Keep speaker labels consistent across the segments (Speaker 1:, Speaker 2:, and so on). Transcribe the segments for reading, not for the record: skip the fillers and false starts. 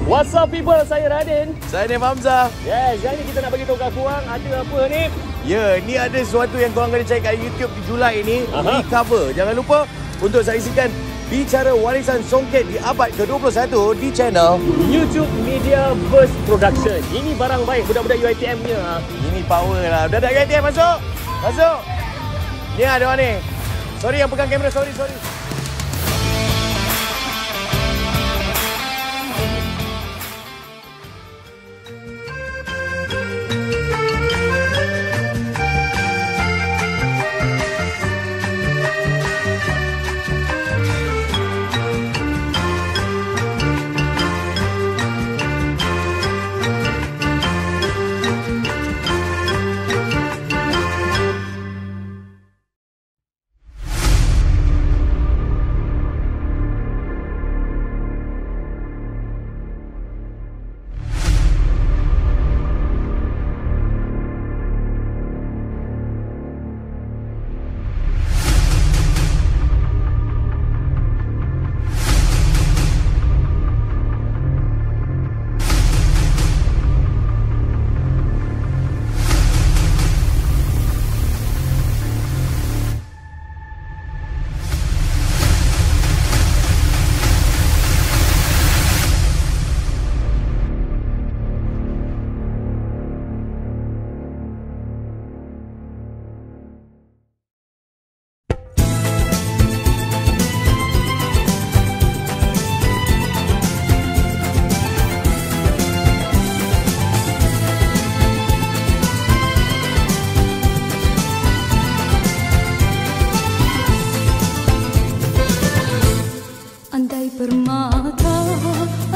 Speaker 1: What's up people, saya Radin.
Speaker 2: Saya Nif Hamzah.
Speaker 1: Yes, hari ni kita nak bagi tahu kat korang ada apa ni?
Speaker 2: Ya, ni ada sesuatu yang korang kena cari kat YouTube di Julai ini. Recover. Jangan lupa untuk saksikan Bicara Warisan Songket di abad ke-21 di channel
Speaker 1: YouTube Media Burst Production. Ini barang baik budak-budak UiTM punya.
Speaker 2: Ini power lah. Budak-budak UiTM masuk. Masuk. Ni ada orang ni. Sorry yang pegang kamera, sorry.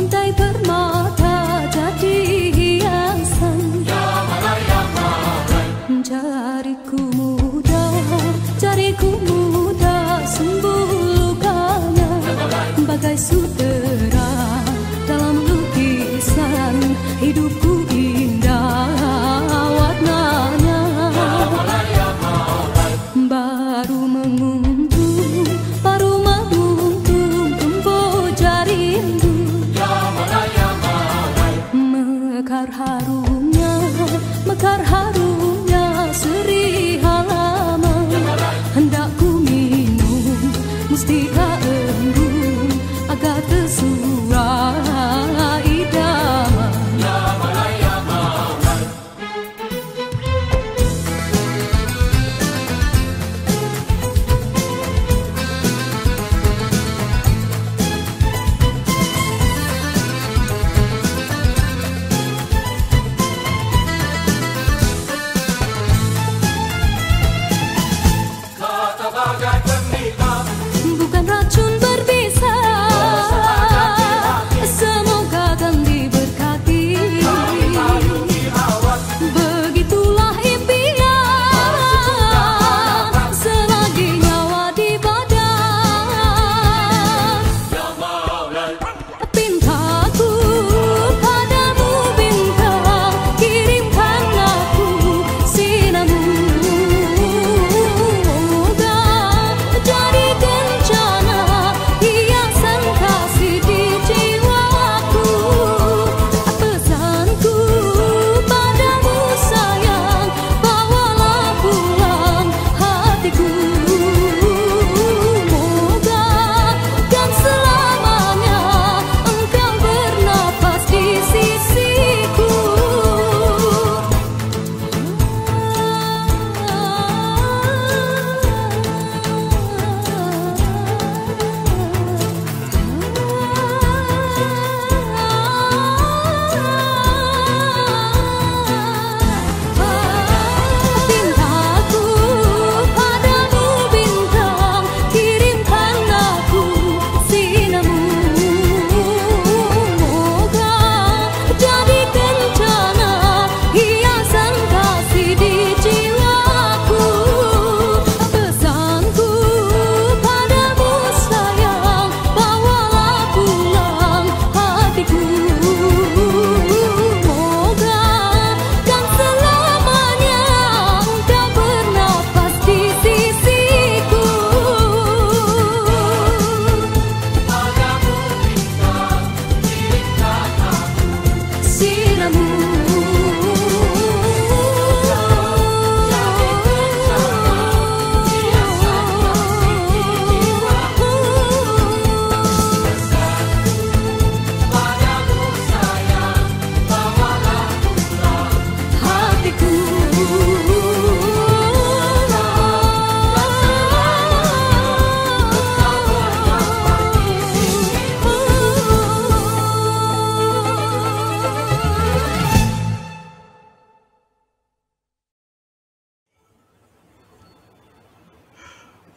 Speaker 3: Andai permata jadi hiasan. Jariku muda sembuh lukanya, bagai sutera dalam lukisan. Hidupku indah warnanya, baru menguntung kemboja rindu. Mekar harumnya seri halaman. Hendak ku minum mustika embun agar tersurai idaman. Bukan racun berbisa,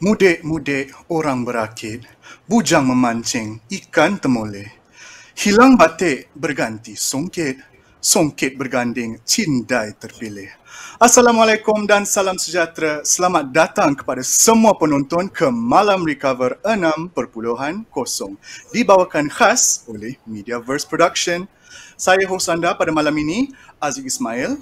Speaker 4: Mudik-mudik orang berakit, bujang memancing, ikan temoleh. Hilang batik berganti songket, songket berganding, cindai terpilih. Assalamualaikum dan salam sejahtera. Selamat datang kepada semua penonton ke Malam Recover 6.0 dibawakan khas oleh Mediaverse Production. Saya hos anda pada malam ini, Aziz Ismail.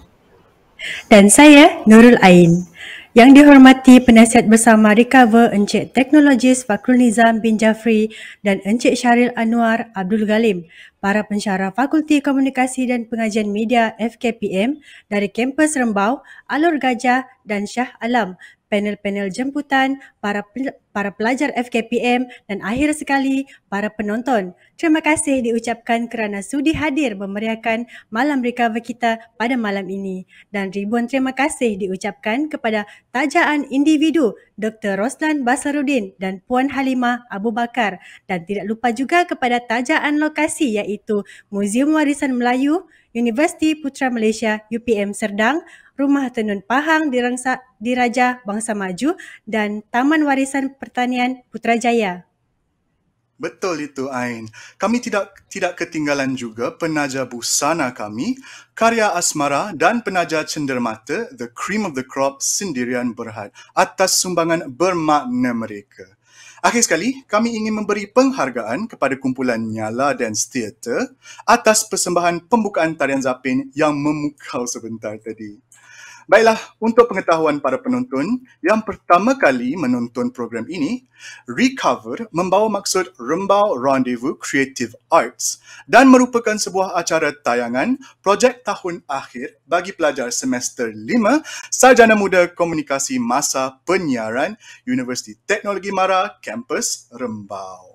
Speaker 5: Dan saya, Nurul Ain. Yang dihormati penasihat bersama Recover Encik Teknologis Fakhrul Nizam bin Jafri dan Encik Syahril Anwar Abdul Galim, para pensyarah Fakulti Komunikasi dan Pengajian Media FKPM dari kampus Rembau, Alor Gajah dan Shah Alam, panel-panel jemputan, para pelajar FKPM dan akhir sekali para penonton. Terima kasih diucapkan kerana sudi hadir memeriahkan Malam Recover kita pada malam ini. Dan ribuan terima kasih diucapkan kepada tajaan individu Dr. Roslan Basaruddin dan Puan Halimah Abu Bakar. Dan tidak lupa juga kepada tajaan lokasi iaitu Muzium Warisan Melayu, Universiti Putra Malaysia UPM Serdang, Rumah Tenun Pahang di Raja Bangsa Maju dan Taman Warisan Pertanian Putrajaya.
Speaker 4: Betul itu, Ain. Kami tidak ketinggalan juga penaja busana kami, karya asmara dan penaja cenderamata The Cream of the Crop Sendirian Berhad atas sumbangan bermakna mereka. Akhir sekali, kami ingin memberi penghargaan kepada kumpulan Nyala Dance Theatre atas persembahan pembukaan tarian Zapin yang memukau sebentar tadi. Baiklah, untuk pengetahuan para penonton yang pertama kali menonton program ini, Recover membawa maksud Rembau Rendezvous Creative Arts dan merupakan sebuah acara tayangan projek tahun akhir bagi pelajar semester 5 Sarjana Muda Komunikasi Masa Penyiaran Universiti Teknologi Mara, Kampus Rembau.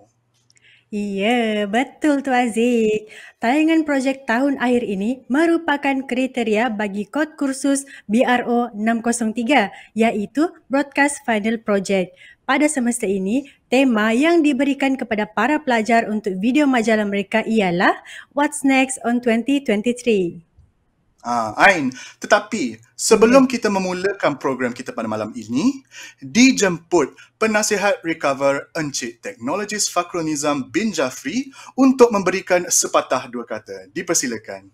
Speaker 5: Ya, betul tu Aziz. Tayangan projek tahun akhir ini merupakan kriteria bagi kod kursus BRO 603 iaitu Broadcast Final Project. Pada semester ini, tema yang diberikan kepada para pelajar untuk video majalah mereka ialah What's Next on 2023.
Speaker 4: Ain, tetapi sebelum kita memulakan program kita pada malam ini, dijemput penasihat Recover Encik Teknologis Fakhrul Nizam bin Jafri untuk memberikan sepatah dua kata. Dipersilakan.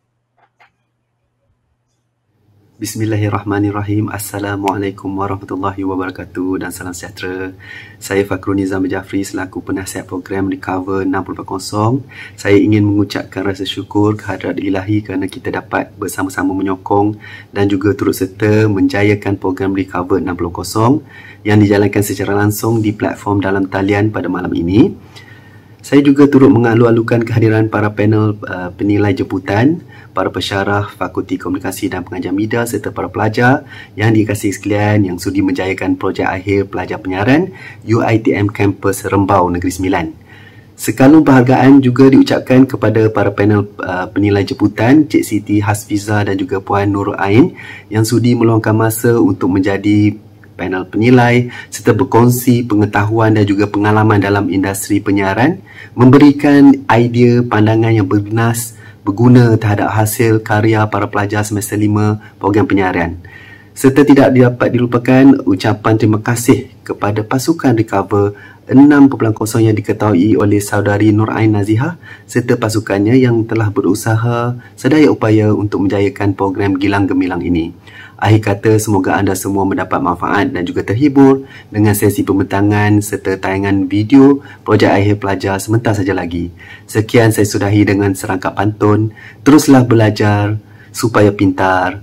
Speaker 6: Bismillahirrahmanirrahim. Assalamualaikum warahmatullahi wabarakatuh dan salam sejahtera. Saya Fakhrul Nizam bin Jafri selaku penasihat program Recover 6.0. Saya ingin mengucapkan rasa syukur kehadrat Ilahi kerana kita dapat bersama-sama menyokong dan juga turut serta menjayakan program Recover 6.0 yang dijalankan secara langsung di platform dalam talian pada malam ini. Saya juga turut mengalu-alukan kehadiran para panel penilai jemputan, para pensyarah Fakulti Komunikasi dan Pengajian Media serta para pelajar yang dikasihi sekalian yang sudi menjayakan projek akhir pelajar penyiaran UiTM Kampus Rembau Negeri Sembilan. Sekalung penghargaan juga diucapkan kepada para panel penilai jemputan Cik Siti Hasfiza dan juga Puan Nurul Ain yang sudi meluangkan masa untuk menjadi panel penilai serta berkongsi pengetahuan dan juga pengalaman dalam industri penyiaran, memberikan idea pandangan yang berguna terhadap hasil karya para pelajar semester 5 program penyiaran. Serta tidak dapat dilupakan ucapan terima kasih kepada pasukan Recover 6.0 yang diketahui oleh saudari Nur Ain Nazihah serta pasukannya yang telah berusaha sedaya upaya untuk menjayakan program Gilang Gemilang ini. Akhir kata, semoga anda semua mendapat manfaat dan juga terhibur dengan sesi pembentangan serta tayangan video projek akhir pelajar sebentar saja lagi. Sekian saya sudahi dengan serangkap pantun. Teruslah belajar supaya pintar.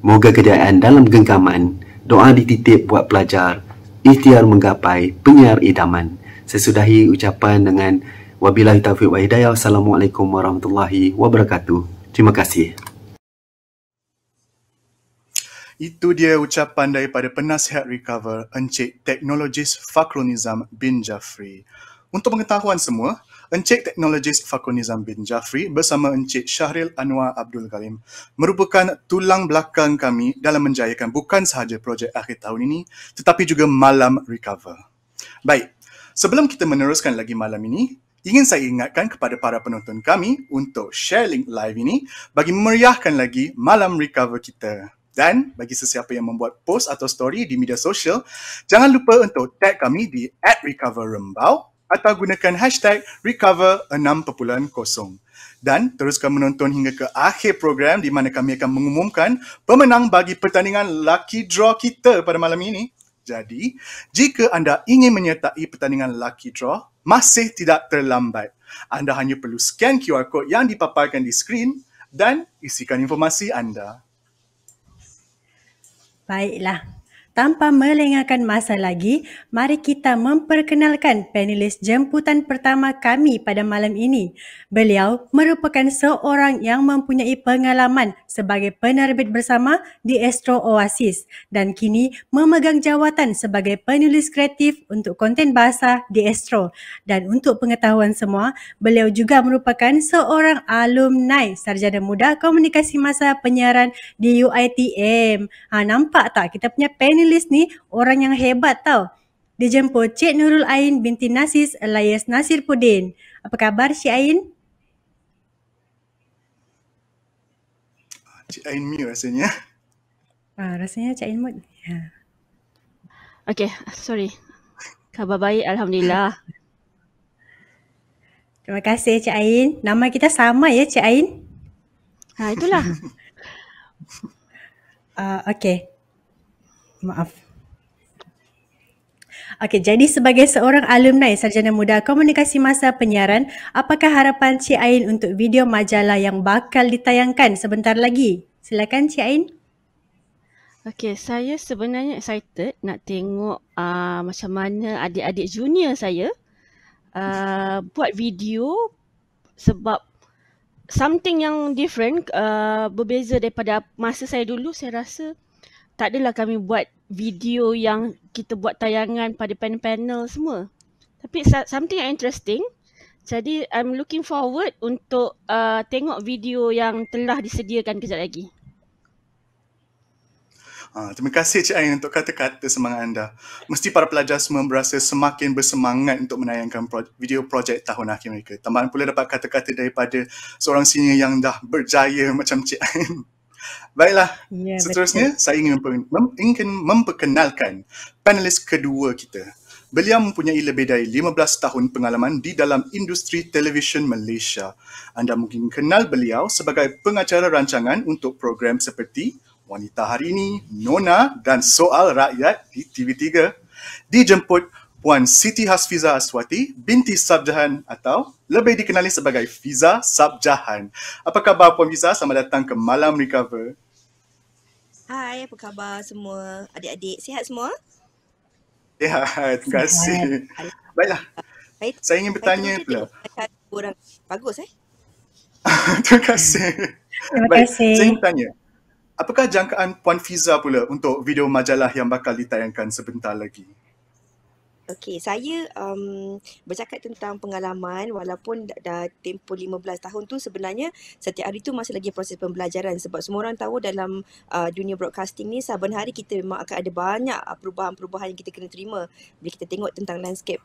Speaker 6: Moga kejayaan dalam genggaman. Doa dititip buat pelajar. Ikhtiar menggapai penyiar idaman. Saya sudahi ucapan dengan wabillahi taufiq wa hidayah. Wassalamualaikum warahmatullahi wabarakatuh. Terima kasih.
Speaker 4: Itu dia ucapan daripada penasihat Recover Encik Teknologis Fakhrul Nizam bin Jafri. Untuk pengetahuan semua, Encik Teknologis Fakhrul Nizam bin Jafri bersama Encik Syahril Anwar Abdul Galim merupakan tulang belakang kami dalam menjayakan bukan sahaja projek akhir tahun ini tetapi juga Malam Recover. Baik, sebelum kita meneruskan lagi malam ini, ingin saya ingatkan kepada para penonton kami untuk share link live ini bagi memeriahkan lagi Malam Recover kita. Dan bagi sesiapa yang membuat post atau story di media sosial, jangan lupa untuk tag kami di @recoverrembau atau gunakan hashtag recover6.0. Dan teruskan menonton hingga ke akhir program di mana kami akan mengumumkan pemenang bagi pertandingan Lucky Draw kita pada malam ini. Jadi, jika anda ingin menyertai pertandingan Lucky Draw, masih tidak terlambat. Anda hanya perlu scan QR code yang dipaparkan di skrin dan isikan informasi anda.
Speaker 5: Baiklah, tanpa melengahkan masa lagi, mari kita memperkenalkan panelis jemputan pertama kami pada malam ini. Beliau merupakan seorang yang mempunyai pengalaman sebagai penerbit bersama di Astro Oasis dan kini memegang jawatan sebagai penulis kreatif untuk konten bahasa di Astro. Dan untuk pengetahuan semua, beliau juga merupakan seorang alumni Sarjana Muda Komunikasi Masa Penyiaran di UiTM. Nampak tak kita punya panelis ni orang yang hebat tau. Dijemput Cik Nurul Ain binti Nasis alias Nasir Pudin. Apa khabar Cik Ain?
Speaker 4: Cik Ain mute rasanya.
Speaker 5: Rasanya Cik Ain mute. Ya.
Speaker 7: Okay, sorry. Khabar baik, Alhamdulillah.
Speaker 5: Terima kasih Cik Ain. Nama kita sama ya Cik Ain?
Speaker 7: Itulah.
Speaker 5: Okay. Maaf. Okey, jadi sebagai seorang alumni Sarjana Muda Komunikasi Masa Penyiaran, apakah harapan Cik Ain untuk video majalah yang bakal ditayangkan sebentar lagi? Silakan Cik Ain.
Speaker 7: Okey, saya sebenarnya excited nak tengok macam mana adik-adik junior saya buat video sebab something yang different, berbeza daripada masa saya dulu. Saya rasa tak adalah kami buat video yang kita buat tayangan pada panel-panel semua. Tapi something yang interesting. Jadi I'm looking forward untuk tengok video yang telah disediakan kejap lagi.
Speaker 4: Terima kasih Cik Ain untuk kata-kata semangat anda. Mesti para pelajar semua berasa semakin bersemangat untuk menayangkan video projek tahun akhir mereka. Tambahan pula dapat kata-kata daripada seorang senior yang dah berjaya macam Cik Ain. Baiklah, seterusnya saya ingin memperkenalkan panelis kedua kita. Beliau mempunyai lebih dari 15 tahun pengalaman di dalam industri televisyen Malaysia. Anda mungkin kenal beliau sebagai pengacara rancangan untuk program seperti Wanita Hari Ini, Nona dan Soal Rakyat di TV3. Dijemput Puan Siti Hasfiza Aswati binti Sabjahan atau lebih dikenali sebagai Fiza Sabjahan. Apa khabar Puan Fiza? Selamat datang ke Malam Recover.
Speaker 8: Hai, apa khabar semua? Adik-adik sihat semua?
Speaker 4: Ya, terima kasih. Baiklah, saya ingin bertanya pula.
Speaker 8: Orang bagus
Speaker 4: Terima kasih.
Speaker 5: Terima
Speaker 4: Baik,
Speaker 5: kasih.
Speaker 4: saya ingin bertanya, apakah jangkaan Puan Fiza pula untuk video majalah yang bakal ditayangkan sebentar lagi?
Speaker 8: Okey, saya bercakap tentang pengalaman walaupun dah tempoh 15 tahun tu sebenarnya setiap hari tu masih lagi proses pembelajaran sebab semua orang tahu dalam dunia broadcasting ni saban hari kita memang akan ada banyak perubahan-perubahan yang kita kena terima. Bila kita tengok tentang landscape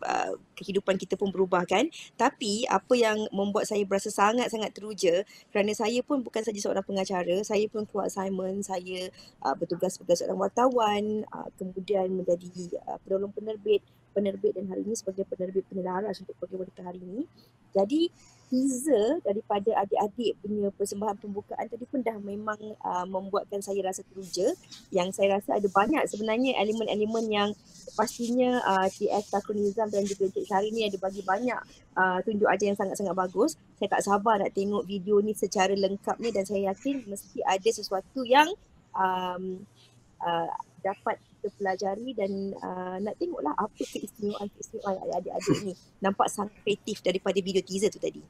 Speaker 8: kehidupan kita pun berubah kan. Tapi apa yang membuat saya berasa sangat-sangat teruja kerana saya pun bukan saja seorang pengacara, saya pun keluar assignment, saya bertugas sebagai seorang wartawan, kemudian menjadi penolong penerbit dan hari ini sebagai penerbit penelaras untuk program Wanita Hari Ini. Jadi teaser daripada adik-adik punya persembahan pembukaan tadi pun dah memang membuatkan saya rasa teruja. Yang saya rasa ada banyak sebenarnya elemen-elemen yang pastinya TS Fakrul-Nizam dan juga Encik Syahri ni ada bagi banyak tunjuk ajar yang sangat-sangat bagus. Saya tak sabar nak tengok video ni secara lengkapnya dan saya yakin mesti ada sesuatu yang dapat kita pelajari dan nak tengoklah apa keistimewaan adik-adik ni. Nampak sangat kreatif daripada video teaser tu tadi.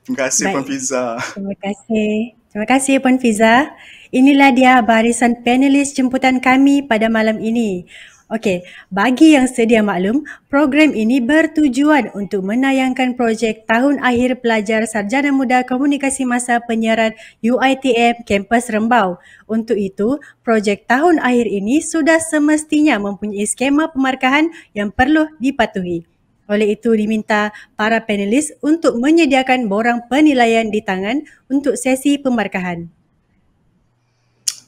Speaker 4: Terima kasih Puan Fiza.
Speaker 5: Terima kasih. Terima kasih Puan Fiza. Inilah dia barisan panelis jemputan kami pada malam ini. Okey, bagi yang sedia maklum, program ini bertujuan untuk menayangkan projek tahun akhir pelajar Sarjana Muda Komunikasi Masa Penyiaran UiTM Kampus Rembau. Untuk itu, projek tahun akhir ini sudah semestinya mempunyai skema pemarkahan yang perlu dipatuhi. Oleh itu diminta para panelis untuk menyediakan borang penilaian di tangan untuk sesi pemarkahan.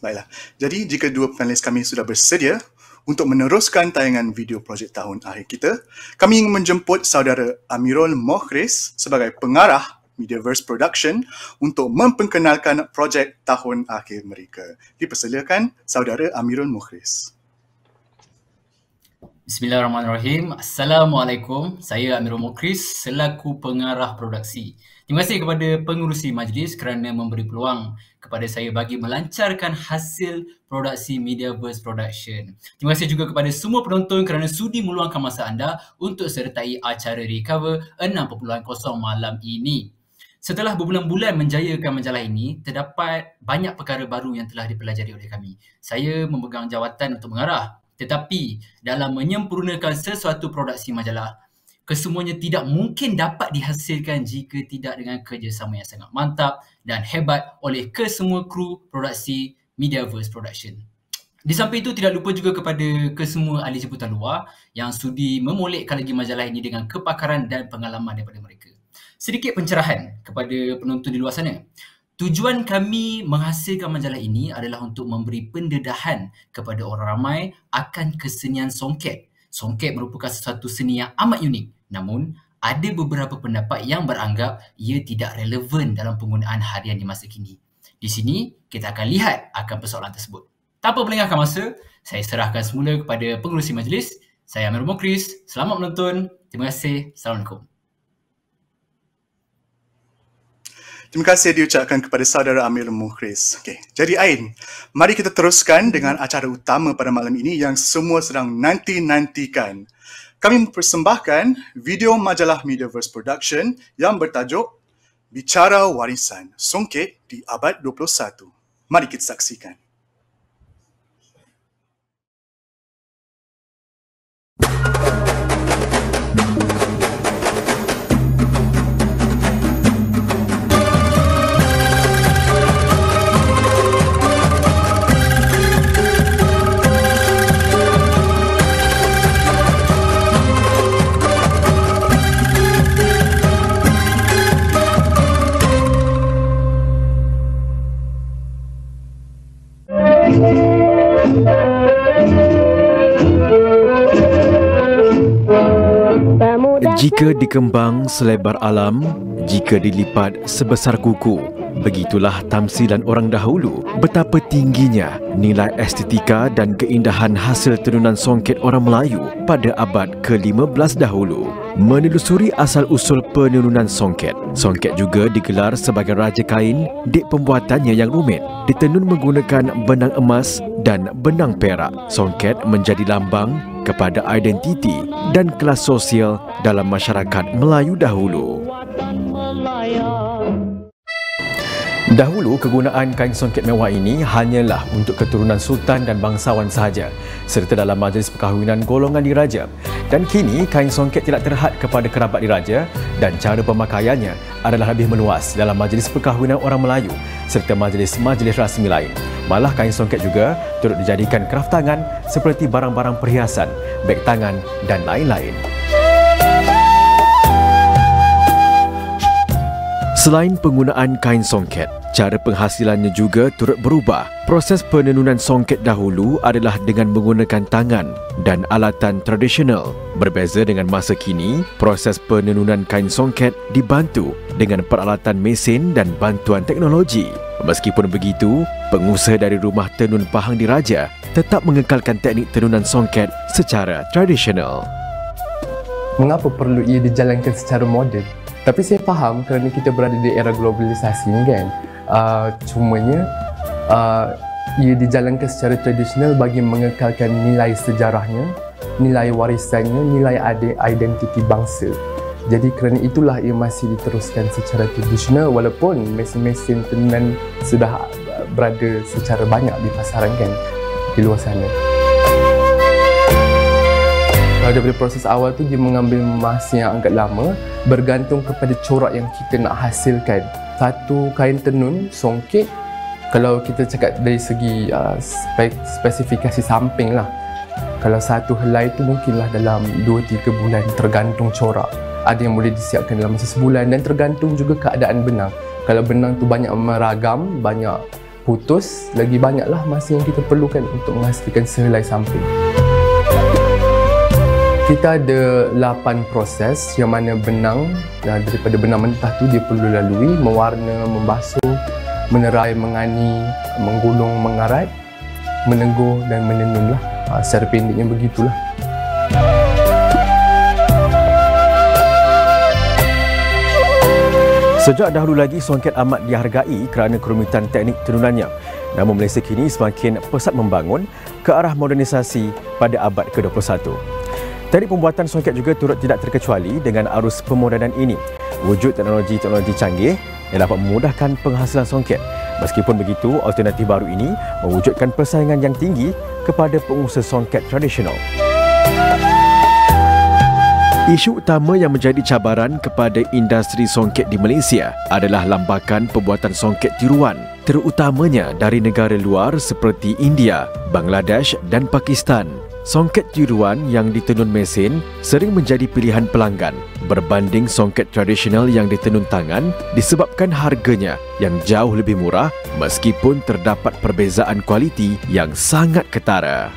Speaker 4: Baiklah, jadi jika dua panelis kami sudah bersedia untuk meneruskan tayangan video projek tahun akhir kita, kami ingin menjemput saudara Amirul Mukhris sebagai pengarah Mediaverse Production untuk memperkenalkan projek tahun akhir mereka. Dipersilakan saudara Amirul Mukhris.
Speaker 9: Bismillahirrahmanirrahim. Assalamualaikum. Saya Amirul Mukhris selaku pengarah produksi. Terima kasih kepada pengurusi majlis kerana memberi peluang kepada saya bagi melancarkan hasil produksi Mediaverse Production. Terima kasih juga kepada semua penonton kerana sudi meluangkan masa anda untuk sertai acara Recover 6.0 malam ini. Setelah berbulan-bulan menjayakan majalah ini, terdapat banyak perkara baru yang telah dipelajari oleh kami. Saya memegang jawatan untuk mengarah. Tetapi dalam menyempurnakan sesuatu produksi majalah, kesemuanya tidak mungkin dapat dihasilkan jika tidak dengan kerjasama yang sangat mantap dan hebat oleh kesemua kru produksi Mediaverse Production. Di samping itu, tidak lupa juga kepada kesemua ahli jemputan luar yang sudi memolekkan lagi majalah ini dengan kepakaran dan pengalaman daripada mereka. Sedikit pencerahan kepada penonton di luar sana. Tujuan kami menghasilkan majalah ini adalah untuk memberi pendedahan kepada orang ramai akan kesenian songket. Songket merupakan sesuatu seni yang amat unik. Namun, ada beberapa pendapat yang beranggap ia tidak relevan dalam penggunaan harian di masa kini. Di sini, kita akan lihat akan persoalan tersebut. Tanpa melengahkan masa, saya serahkan semula kepada pengurusi majlis. Saya Amirul Mukhris. Selamat menonton. Terima kasih. Assalamualaikum.
Speaker 4: Terima kasih diucapkan kepada saudara Amirul Mukhris. Okey, jadi Ain, mari kita teruskan dengan acara utama pada malam ini yang semua sedang nanti-nantikan. Kami mempersembahkan video majalah Mediaverse Production yang bertajuk Bicara Warisan Songket di Abad 21. Mari kita saksikan.
Speaker 10: Jika dikembang selebar alam, jika dilipat sebesar kuku, begitulah tamsilan orang dahulu betapa tingginya nilai estetika dan keindahan hasil tenunan songket orang Melayu pada abad ke-15 dahulu. Menelusuri asal-usul penenunan songket, songket juga digelar sebagai raja kain dek pembuatannya yang rumit, ditenun menggunakan benang emas dan benang perak. Songket menjadi lambang kepada identiti dan kelas sosial dalam masyarakat Melayu dahulu. Dahulu, kegunaan kain songket mewah ini hanyalah untuk keturunan sultan dan bangsawan sahaja, serta dalam majlis perkahwinan golongan diraja. Dan kini, kain songket tidak terhad kepada kerabat diraja dan cara pemakaiannya adalah lebih meluas dalam majlis perkahwinan orang Melayu serta majlis-majlis rasmi lain. Malah kain songket juga turut dijadikan kraft tangan seperti barang-barang perhiasan, beg tangan dan lain-lain. Selain penggunaan kain songket, cara penghasilannya juga turut berubah. Proses penenunan songket dahulu adalah dengan menggunakan tangan dan alatan tradisional. Berbeza dengan masa kini, proses penenunan kain songket dibantu dengan peralatan mesin dan bantuan teknologi. Meskipun begitu, pengusaha dari rumah tenun Pahang Diraja tetap mengekalkan teknik tenunan songket secara tradisional.
Speaker 11: Mengapa perlu ia dijalankan secara moden? Tapi saya faham kerana kita berada di era globalisasi ni kan. Cumanya ia dijalankan secara tradisional bagi mengekalkan nilai sejarahnya, nilai warisannya, nilai identiti bangsa. Jadi kerana itulah ia masih diteruskan secara tradisional walaupun mesin-mesin tenunan sudah berada secara banyak di pasaran kan di luar sana. Daripada proses awal tu dia mengambil masa yang agak lama bergantung kepada corak yang kita nak hasilkan. Satu kain tenun songket, kalau kita cakap dari segi spesifikasi samping lah, kalau satu helai tu mungkinlah dalam 2-3 bulan tergantung corak. Ada yang boleh disiapkan dalam masa sebulan dan tergantung juga keadaan benang. Kalau benang tu banyak meragam, banyak putus, lagi banyaklah masa yang kita perlukan untuk menghasilkan sehelai samping. Kita ada 8 proses yang mana benang, daripada benang mentah tu dia perlu lalui, mewarna, membasuh, menerai, mengani, menggulung, mengarat, menenggur dan menenun lah. Secara pendeknya begitulah.
Speaker 10: Sejak dahulu lagi, songket amat dihargai kerana kerumitan teknik tenunannya. Namun Malaysia kini semakin pesat membangun ke arah modernisasi pada abad ke-21. Teknik pembuatan songket juga turut tidak terkecuali dengan arus pemodernan ini. Wujud teknologi-teknologi canggih yang dapat memudahkan penghasilan songket. Meskipun begitu, alternatif baru ini mewujudkan persaingan yang tinggi kepada pengusaha songket tradisional. Isu utama yang menjadi cabaran kepada industri songket di Malaysia adalah lambakan pembuatan songket tiruan, terutamanya dari negara luar seperti India, Bangladesh dan Pakistan. Songket tiruan yang ditenun mesin sering menjadi pilihan pelanggan berbanding songket tradisional yang ditenun tangan disebabkan harganya yang jauh lebih murah meskipun terdapat perbezaan kualiti yang sangat ketara.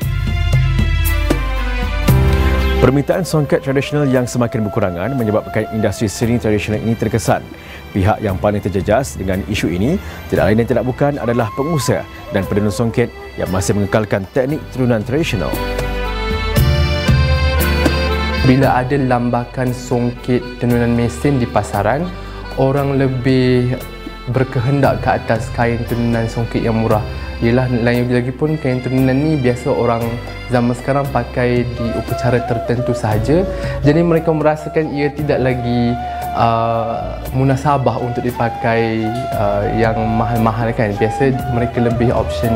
Speaker 10: Permintaan songket tradisional yang semakin berkurangan menyebabkan industri seni tradisional ini terkesan. Pihak yang paling terjejas dengan isu ini tidak lain dan tidak bukan adalah pengusaha dan penenun songket yang masih mengekalkan teknik tenunan tradisional.
Speaker 11: Bila ada lambakan songket tenunan mesin di pasaran, orang lebih berkehendak ke atas kain tenunan songket yang murah. Ialah lagi pun kain tenunan ni biasa orang zaman sekarang pakai di upacara tertentu sahaja. Jadi mereka merasakan ia tidak lagi munasabah untuk dipakai yang mahal-mahal kan. Biasa mereka lebih option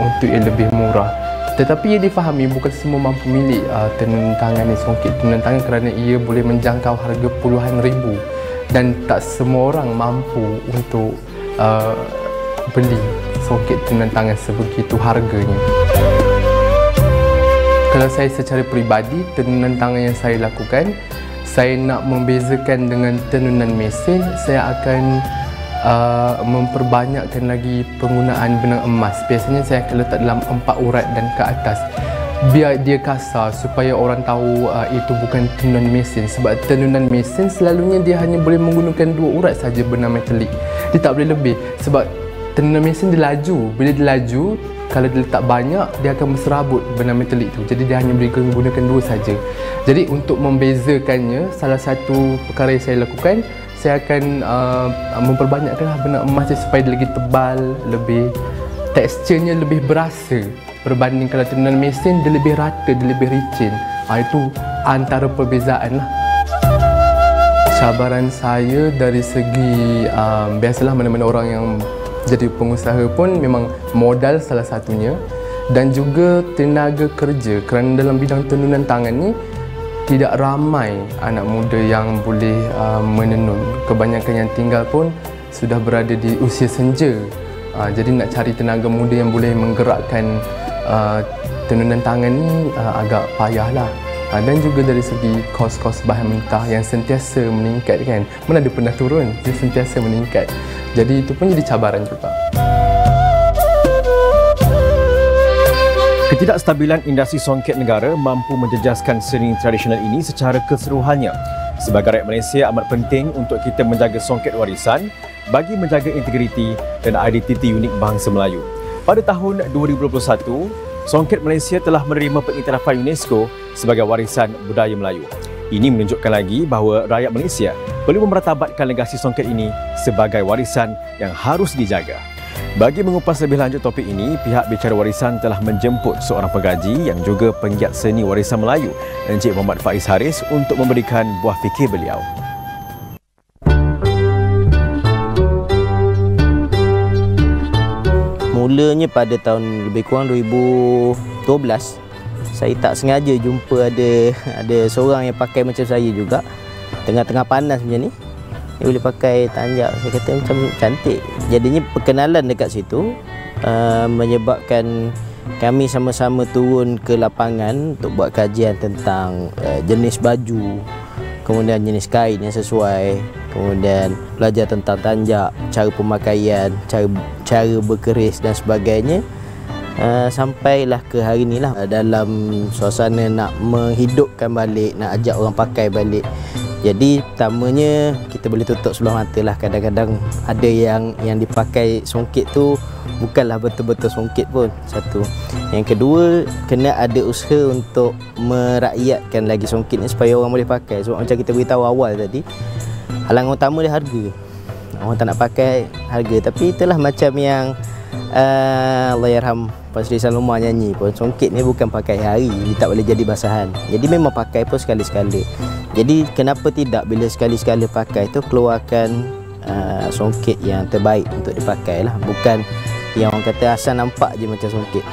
Speaker 11: untuk yang lebih murah. Tetapi ia difahami bukan semua mampu milik tenunan tangan ni, songket tenunan tangan, kerana ia boleh menjangkau harga puluhan ribu dan tak semua orang mampu untuk beli songket tenunan tangan sebegitu harganya. Kalau saya secara peribadi, tenunan tangan yang saya lakukan, saya nak membezakan dengan tenunan mesin, saya akan memperbanyakkan lagi penggunaan benang emas. Biasanya saya akan letak dalam 4 urat dan ke atas, biar dia kasar supaya orang tahu itu bukan tenunan mesin. Sebab tenunan mesin selalunya dia hanya boleh menggunakan 2 urat saja benang metalik, dia tak boleh lebih. Sebab tenunan mesin dia laju, bila dia laju, kalau dia letak banyak, dia akan berserabut benang metalik tu. Jadi dia hanya boleh menggunakan 2 saja. Jadi untuk membezakannya, salah satu perkara yang saya lakukan, saya akan memperbanyakkan benang emas supaya dia lagi tebal, lebih teksturnya lebih berasa berbanding kalau tenunan mesin dia lebih rata, dia lebih licin. Itu antara perbezaan lah. Cabaran saya dari segi biasalah mana-mana orang yang jadi pengusaha pun memang modal salah satunya dan juga tenaga kerja, kerana dalam bidang tenunan tangan ni tidak ramai anak muda yang boleh menenun. Kebanyakan yang tinggal pun sudah berada di usia senja. Jadi nak cari tenaga muda yang boleh menggerakkan tenunan tangan ni agak payahlah. Dan juga dari segi kos-kos bahan mentah yang sentiasa meningkat kan. Mana ada pernah turun, dia sentiasa meningkat. Jadi itu pun jadi cabaran juga.
Speaker 10: Ketidakstabilan industri songket negara mampu menjejaskan seni tradisional ini secara keseluruhannya. Sebagai rakyat Malaysia, amat penting untuk kita menjaga songket warisan bagi menjaga integriti dan identiti unik bangsa Melayu. Pada tahun 2021, songket Malaysia telah menerima pengiktirafan UNESCO sebagai warisan budaya Melayu. Ini menunjukkan lagi bahawa rakyat Malaysia perlu memertabatkan legasi songket ini sebagai warisan yang harus dijaga. Bagi mengupas lebih lanjut topik ini, pihak bicara warisan telah menjemput seorang pengkaji yang juga penggiat seni warisan Melayu, Encik Muhammad Faiz Haris, untuk memberikan buah fikir beliau.
Speaker 12: Mulanya pada tahun lebih kurang 2012, saya tak sengaja jumpa ada seorang yang pakai macam saya juga. Tengah-tengah panas macam ni, dia boleh pakai tanjak. Saya kata macam cantik. Jadinya perkenalan dekat situ menyebabkan kami sama-sama turun ke lapangan untuk buat kajian tentang jenis baju kemudian jenis kain yang sesuai, kemudian belajar tentang tanjak, cara pemakaian, cara berkeris dan sebagainya. Sampailah ke hari ni lah, dalam suasana nak menghidupkan balik, nak ajak orang pakai balik. Jadi pertamanya kita boleh tutup sebelah mata lah. Kadang-kadang ada yang dipakai songket tu bukanlah betul-betul songket pun, satu. Yang kedua, kena ada usaha untuk merakyatkan lagi songket ni supaya orang boleh pakai. Sebab macam kita beritahu awal tadi, halangan utama dia harga. Orang tak nak pakai harga. Tapi itulah macam yang Allahyarham Puan Sri Salomah nyanyi pun, songket ni bukan pakai hari, dia tak boleh jadi basahan. Jadi memang pakai pun sekali-sekala. Jadi kenapa tidak bila sekali-sekala pakai tu keluarkan songket yang terbaik untuk dipakai lah. Bukan yang orang kata asal nampak je macam songket.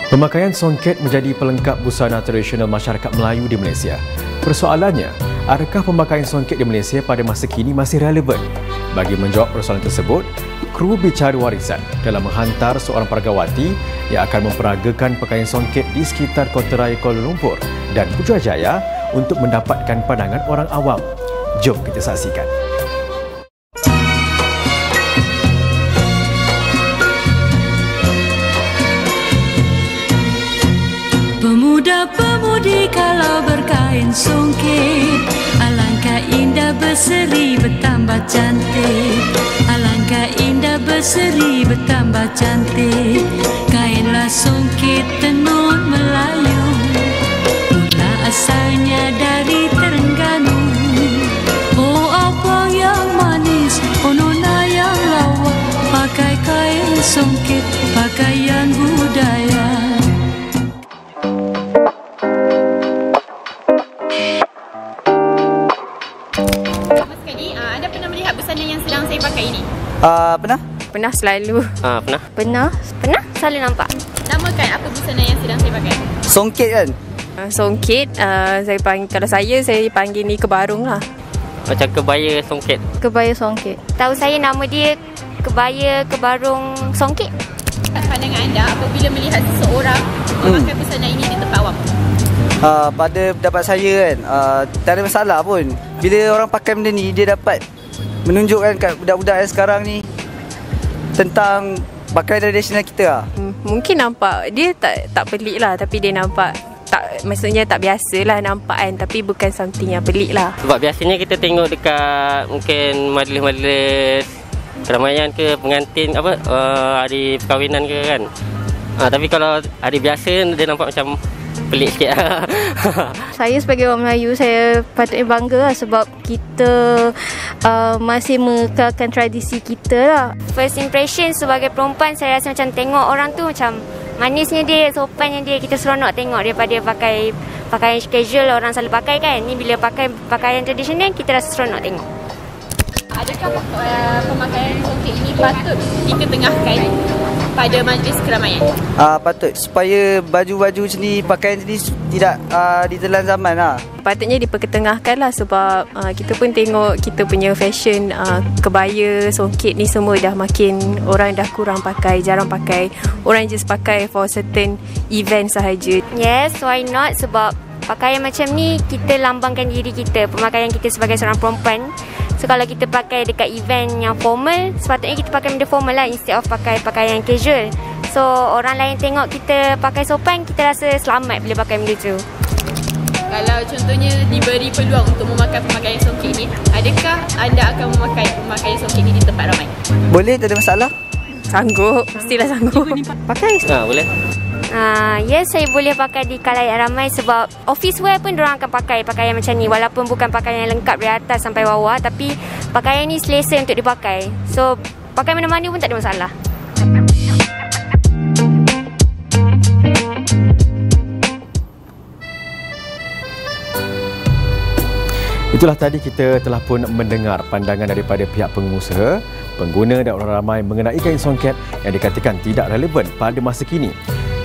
Speaker 10: Pemakaian songket menjadi pelengkap busana tradisional masyarakat Melayu di Malaysia. Persoalannya, adakah pemakaian songket di Malaysia pada masa kini masih relevan? Bagi menjawab persoalan tersebut, kru bicara warisan dalam menghantar seorang peragawati yang akan memperagakan pakaian songket di sekitar Kota Raya Kuala Lumpur dan Putrajaya untuk mendapatkan pandangan orang awam. Jom kita saksikan.
Speaker 3: Pemuda-pemudi kalau berkain songket, alangkah indah berseri bertambah cantik. Alangkah indah berseri bertambah cantik. Kainlah songket tenun Melayu, mula asalnya dari Terengganu. Oh abang yang manis, oh nona yang lawa, pakai kain songket, pakaian budaya.
Speaker 13: Pernah selalu. Pernah selalu nampak.
Speaker 14: Namakan apa busana yang sedang saya pakai?
Speaker 13: Songket kan? Songket, saya panggil, kalau saya panggil ni kebarung lah.
Speaker 15: Macam kebaya songket.
Speaker 13: Kebaya songket.
Speaker 14: Tahu saya nama dia kebaya kebarung songket. Pandangan anda apabila melihat seseorang memakai busana ini di tempat awam?
Speaker 16: Pada pendapat saya kan, tak ada masalah pun. Bila orang pakai benda ni, dia dapat menunjukkan kat budak-budak yang sekarang ni tentang pakaian tradisional kita lah.
Speaker 13: Mungkin nampak dia tak pelik lah, tapi dia nampak maksudnya tak biasa lah nampak kan, tapi bukan something yang pelik lah.
Speaker 15: Sebab biasanya kita tengok dekat mungkin majlis-majlis keramaian ke, pengantin hari perkahwinan ke kan. Tapi kalau hari biasa dia nampak macam pelik sikit.
Speaker 13: Saya sebagai orang Melayu, saya patutnya bangga lah sebab kita masih mengekalkan tradisi kita lah.
Speaker 14: First impression sebagai perempuan, saya rasa macam tengok orang tu macam manisnya dia, sopannya dia, kita seronok tengok daripada pakai pakaian casual orang selalu pakai kan. Ni bila pakai pakaian tradisional, kita rasa seronok tengok. Adakah pemakaian songket ini patut diketengahkan pada majlis keramaian?
Speaker 16: Patut, supaya baju-baju macam ni, pakaian ni tidak ditelan zaman lah.
Speaker 13: Patutnya diperketengahkan lah sebab kita pun tengok kita punya fashion kebaya, songket ni semua dah makin orang dah kurang pakai, jarang pakai. Orang just pakai for certain event sahaja.
Speaker 14: Yes, why not? Sebab pakaian macam ni kita lambangkan diri kita, pemakaian kita sebagai seorang perempuan. So kalau kita pakai dekat event yang formal, sepatutnya kita pakai benda formal lah instead of pakai pakaian casual. So orang lain tengok kita pakai sopan, kita rasa selamat bila pakai benda tu. Kalau contohnya diberi peluang untuk memakai pemakaian songket ni, adakah anda akan memakai pemakaian songket ni di tempat ramai?
Speaker 16: Boleh, tak ada masalah.
Speaker 13: Sanggup, mestilah sanggup. Pakai?
Speaker 15: Boleh.
Speaker 14: Yes, saya boleh pakai di khalayak ramai sebab office wear pun diorang akan pakai pakaian macam ni. Walaupun bukan pakaian yang lengkap dari atas sampai bawah, tapi pakaian ni selesa untuk dipakai. So, pakai mana-mana pun tak ada masalah.
Speaker 10: Itulah tadi kita telah pun mendengar pandangan daripada pihak pengusaha, pengguna dan orang ramai mengenai kain songket yang dikatakan tidak relevan pada masa kini.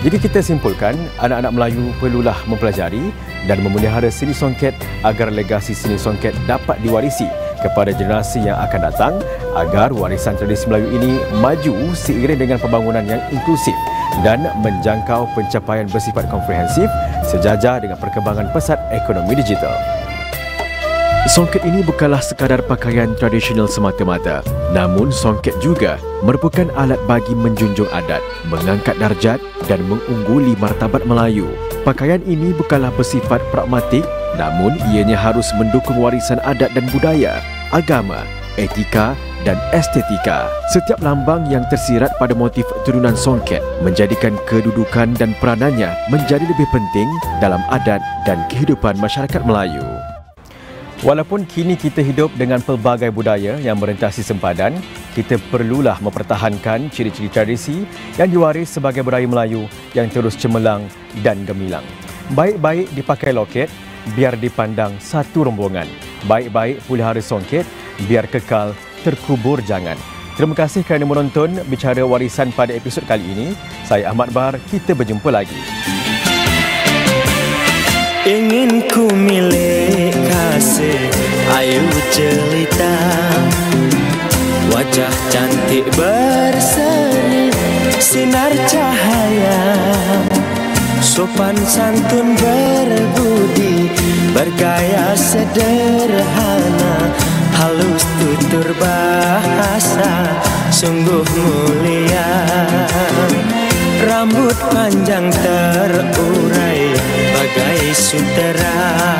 Speaker 10: Jadi kita simpulkan, anak-anak Melayu perlulah mempelajari dan memelihara seni songket agar legasi seni songket dapat diwarisi kepada generasi yang akan datang agar warisan tradisi Melayu ini maju seiring dengan pembangunan yang inklusif dan menjangkau pencapaian bersifat komprehensif sejajar dengan perkembangan pesat ekonomi digital. Songket ini bukanlah sekadar pakaian tradisional semata-mata, namun songket juga merupakan alat bagi menjunjung adat, mengangkat darjat dan mengungguli martabat Melayu. Pakaian ini bukanlah bersifat pragmatik, namun ianya harus mendukung warisan adat dan budaya, agama, etika dan estetika. Setiap lambang yang tersirat pada motif turunan songket menjadikan kedudukan dan peranannya menjadi lebih penting dalam adat dan kehidupan masyarakat Melayu. Walaupun kini kita hidup dengan pelbagai budaya yang merentasi sempadan, kita perlulah mempertahankan ciri-ciri tradisi yang diwaris sebagai budaya Melayu yang terus cemerlang dan gemilang. Baik-baik dipakai loket, biar dipandang satu rombongan. Baik-baik pelihara songket, biar kekal terkubur jangan. Terima kasih kerana menonton Bicara Warisan pada episod kali ini. Saya Ahmad Bar, kita berjumpa lagi.
Speaker 17: Ingin ku milik kasih, ayu jelita, wajah cantik berseri, sinar cahaya, sopan santun berbudi, bergaya sederhana, halus tutur bahasa, sungguh mulia. Rambut panjang terurai bagai sutera,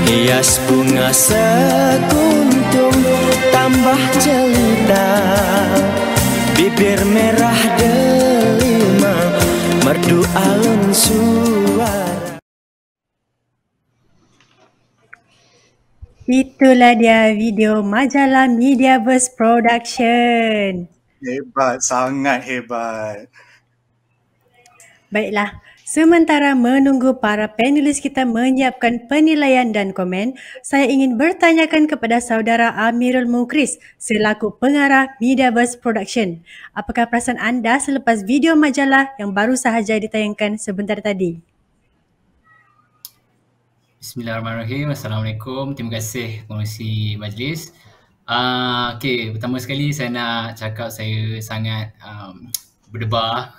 Speaker 17: hias bunga sekuntum tambah jelita, bibir merah delima, merdu alun suara.
Speaker 5: Itulah dia video majalah Mediaverse Production.
Speaker 4: Hebat, sangat hebat.
Speaker 5: Baiklah, sementara menunggu para panelis kita menyiapkan penilaian dan komen, saya ingin bertanyakan kepada saudara Amirul Mukris selaku pengarah Mediaverse Production. Apakah perasaan anda selepas video majalah yang baru sahaja ditayangkan sebentar tadi?
Speaker 9: Bismillahirrahmanirrahim. Assalamualaikum. Terima kasih pengerusi majlis. Okey, pertama sekali saya nak cakap saya sangat berdebar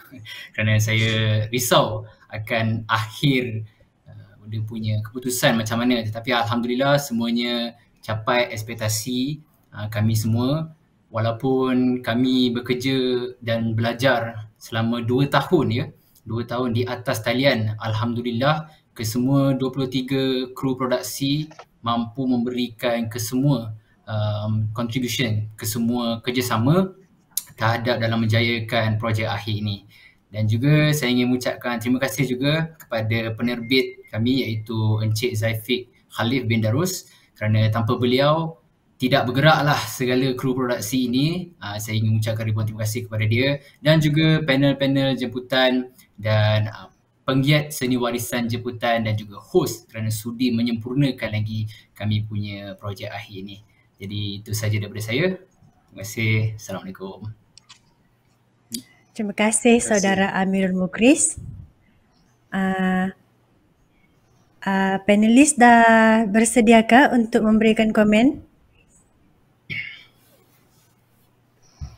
Speaker 9: kerana saya risau akan akhir dia punya keputusan macam mana, tetapi alhamdulillah semuanya capai ekspektasi kami semua. Walaupun kami bekerja dan belajar selama 2 tahun ya, 2 tahun di atas talian, alhamdulillah kesemua 23 kru produksi mampu memberikan kesemua contribution, kesemua kerjasama terhadap dalam menjayakan projek akhir ini. Dan juga saya ingin mengucapkan terima kasih juga kepada penerbit kami iaitu Encik Zaifiq Khalif bin Darus, kerana tanpa beliau tidak bergeraklah segala kru produksi ini. Saya ingin mengucapkan ribuan terima kasih kepada dia dan juga panel-panel jemputan dan penggiat seni warisan jemputan dan juga host kerana sudi menyempurnakan lagi kami punya projek akhir ini. Jadi itu saja daripada saya. Terima kasih. Assalamualaikum.
Speaker 5: Terima kasih saudara Amirul Mukris. Panelis dah bersediakah untuk memberikan komen?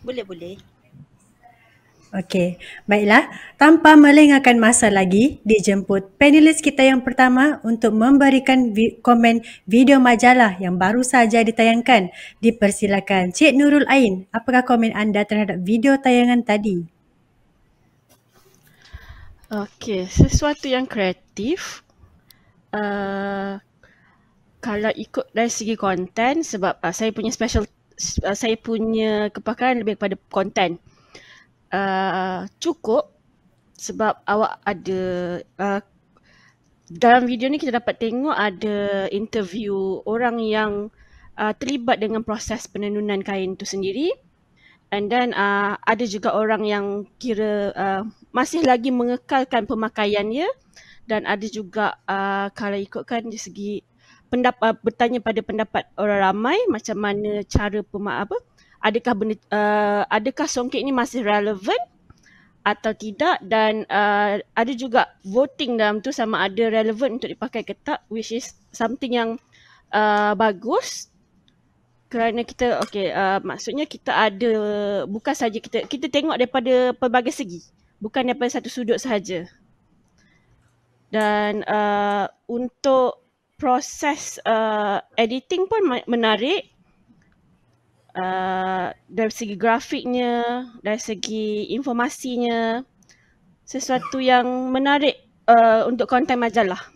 Speaker 8: Boleh.
Speaker 5: Okey, baiklah. Tanpa melengahkan masa lagi, dijemput panelis kita yang pertama untuk memberikan komen video majalah yang baru saja ditayangkan. Dipersilakan Cik Nurul Ain. Apakah komen anda terhadap video tayangan tadi?
Speaker 7: Okey, sesuatu yang kreatif. Kalau ikut dari segi konten, sebab saya punya saya punya kepakaran lebih kepada konten. Cukup sebab awak ada dalam video ni kita dapat tengok ada interview orang yang terlibat dengan proses penenunan kain tu sendiri, and then ada juga orang yang kira masih lagi mengekalkan pemakaiannya, dan ada juga kalau ikutkan dari segi bertanya pada pendapat orang ramai macam mana cara adakah songket ini masih relevan atau tidak, dan ada juga voting dalam tu sama ada relevan untuk dipakai ke tak, which is something yang bagus kerana maksudnya kita ada bukan saja kita tengok daripada pelbagai segi, bukan daripada satu sudut sahaja. Dan untuk proses editing pun menarik. Dari segi grafiknya, dari segi informasinya, sesuatu yang menarik untuk konten majalah.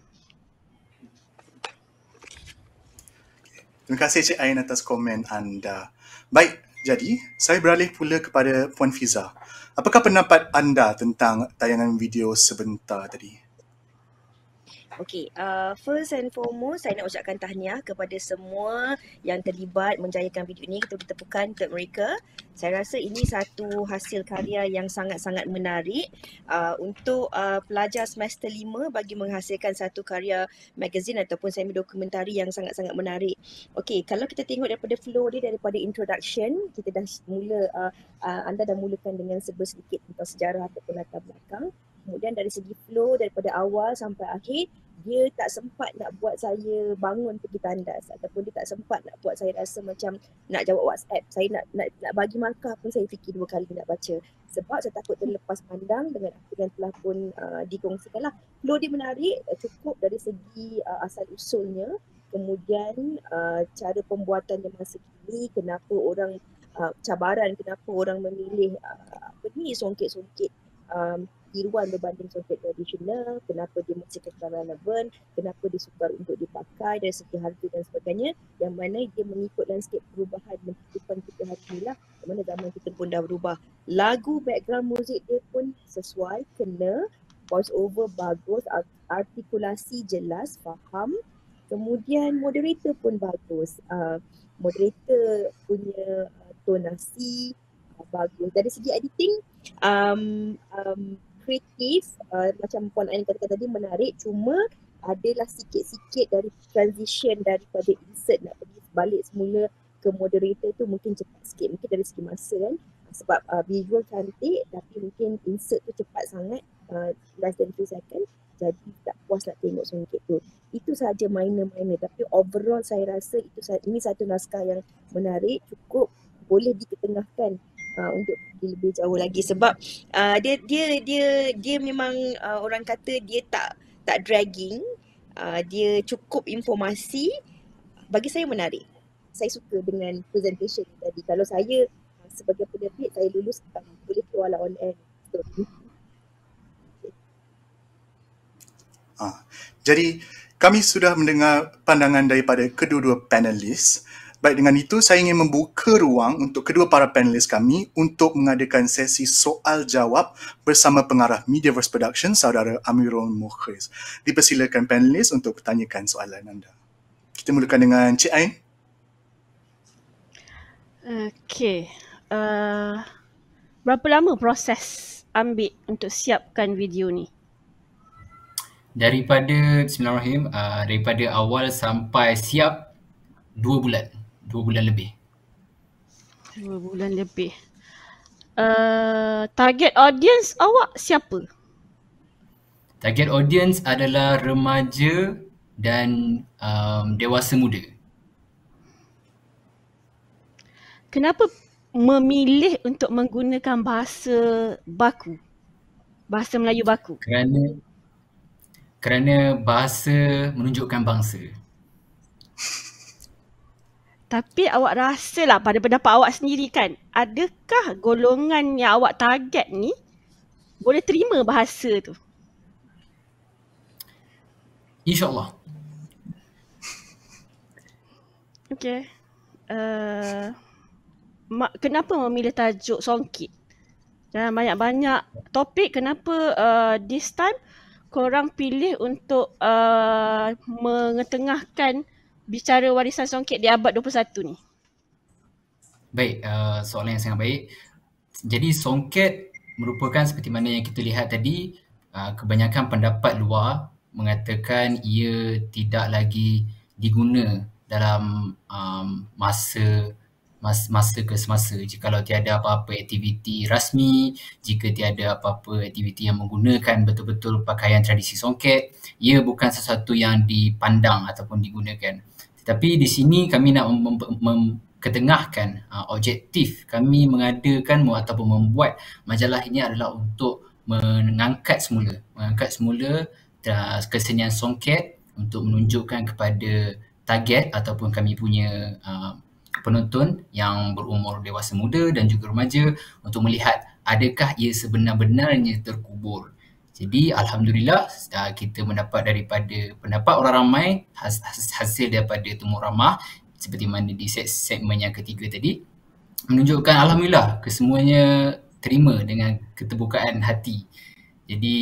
Speaker 4: Terima kasih Cik Ain atas komen anda. Baik, jadi saya beralih pula kepada Puan Fiza. Apakah pendapat anda tentang tayangan video sebentar tadi?
Speaker 8: Okay, first and foremost saya nak ucapkan tahniah kepada semua yang terlibat menjayakan video ini. Kita tepukan untuk mereka. Saya rasa ini satu hasil karya yang sangat-sangat menarik untuk pelajar semester 5 bagi menghasilkan satu karya magazine ataupun semi dokumentari yang sangat-sangat menarik. Okay, kalau kita tengok daripada flow dia, daripada introduction, kita dah mula, anda dah mulakan dengan sedikit tentang sejarah ataupun latar belakang. Kemudian dari segi flow daripada awal sampai akhir, dia tak sempat nak buat saya bangun pergi tandas ataupun dia tak sempat nak buat saya rasa macam nak jawab WhatsApp. Saya nak bagi markah pun saya fikir 2 kali nak baca. Sebab saya takut terlepas pandang dengan apa yang telah pun dikongsikan lah. Flow dia menarik, cukup dari segi asal usulnya. Kemudian cara pembuatan yang masa kini, kenapa orang, cabaran kenapa orang memilih songket-songket tiruan berbanding songket tradisional, kenapa dia masih kekal relevan, kenapa dia sukar untuk dipakai dari segi harga dan sebagainya, yang mana dia mengikut landscape perubahan kehidupan kita hari ini lah, yang mana zaman kita pun dah berubah. Lagu background muzik dia pun sesuai, kena, voice over bagus, artikulasi jelas, faham, kemudian moderator pun bagus, moderator punya tonasi bagus. Dari segi editing, kreatif, macam Puan Ain katakan tadi, menarik, cuma adalah sikit-sikit dari transition daripada insert nak pergi balik semula ke moderator tu mungkin cepat sikit, mungkin dari segi masa kan, sebab visual cantik tapi mungkin insert tu cepat sangat, less than 2 second, jadi tak puas nak tengok songket tu. Itu sahaja minor-minor, tapi overall saya rasa ini satu naskah yang menarik, cukup boleh diketengahkan untuk pergi lebih jauh lagi, sebab dia memang orang kata dia tak dragging, dia cukup informasi. Bagi saya menarik. Saya suka dengan presentation tadi. Kalau saya sebagai penerbit, saya lulus boleh keluar lah on air.
Speaker 4: Jadi kami sudah mendengar pandangan daripada kedua-dua panelis. Baik, dengan itu saya ingin membuka ruang untuk kedua para panelis kami untuk mengadakan sesi soal jawab bersama pengarah Mediaverse Production, saudara Amirul Mukhriz. Dipersilakan panelis untuk bertanyakan soalan anda. Kita mulakan dengan Cik Ain.
Speaker 7: Okey. Berapa lama proses ambil untuk siapkan video ni?
Speaker 9: Bismillahirrahmanirrahim, daripada awal sampai siap 2 bulan. 2 bulan lebih.
Speaker 7: 2 bulan lebih. Target audience awak siapa?
Speaker 9: Target audience adalah remaja dan dewasa muda.
Speaker 7: Kenapa memilih untuk menggunakan bahasa baku? Bahasa Melayu baku?
Speaker 9: Kerana bahasa menunjukkan bangsa.
Speaker 7: Tapi awak rasa lah pada pendapat awak sendiri kan, adakah golongan yang awak target ni boleh terima bahasa tu?
Speaker 9: InsyaAllah.
Speaker 7: Okay. Kenapa memilih tajuk songket? Dalam banyak-banyak topik, kenapa this time korang pilih untuk mengetengahkan bicara warisan songket di abad 21 ni?
Speaker 9: Baik, soalan yang sangat baik. Jadi songket merupakan seperti mana yang kita lihat tadi, kebanyakan pendapat luar mengatakan ia tidak lagi diguna dalam masa ke semasa, jikalau tiada apa-apa aktiviti rasmi, jika tiada apa-apa aktiviti yang menggunakan betul-betul pakaian tradisi songket, ia bukan sesuatu yang dipandang ataupun digunakan. Tetapi di sini kami nak ketengahkan objektif kami mengadakan ataupun membuat majalah ini adalah untuk mengangkat semula kesenian songket untuk menunjukkan kepada target ataupun kami punya penonton yang berumur dewasa muda dan juga remaja untuk melihat adakah ia sebenar-benarnya terkubur. Jadi alhamdulillah kita mendapat daripada pendapat orang ramai hasil daripada temu ramah seperti mana di segmen yang ketiga tadi menunjukkan alhamdulillah kesemuanya terima dengan keterbukaan hati. Jadi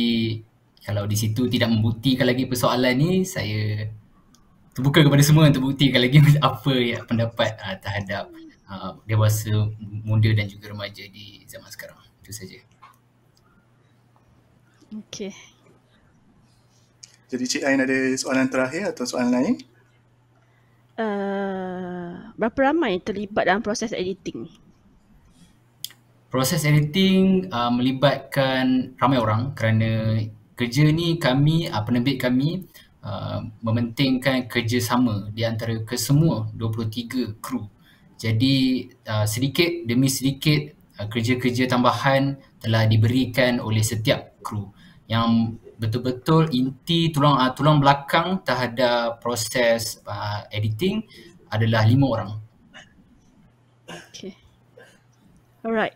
Speaker 9: kalau di situ tidak membuktikan lagi persoalan ni, saya terbuka kepada semua untuk buktikan lagi apa yang pendapat terhadap dewasa muda dan juga remaja di zaman sekarang. Itu saja.
Speaker 7: Okey.
Speaker 4: Jadi Cik Ain ada soalan terakhir atau soalan lain?
Speaker 7: Berapa ramai terlibat dalam proses editing?
Speaker 9: Proses editing melibatkan ramai orang kerana kerja ni kami, penerbit kami mementingkan kerjasama di antara kesemua 23 kru. Jadi sedikit demi sedikit kerja-kerja tambahan telah diberikan oleh setiap kru yang betul-betul inti tulang belakang terhadap proses editing adalah 5 orang.
Speaker 7: Okay. Alright.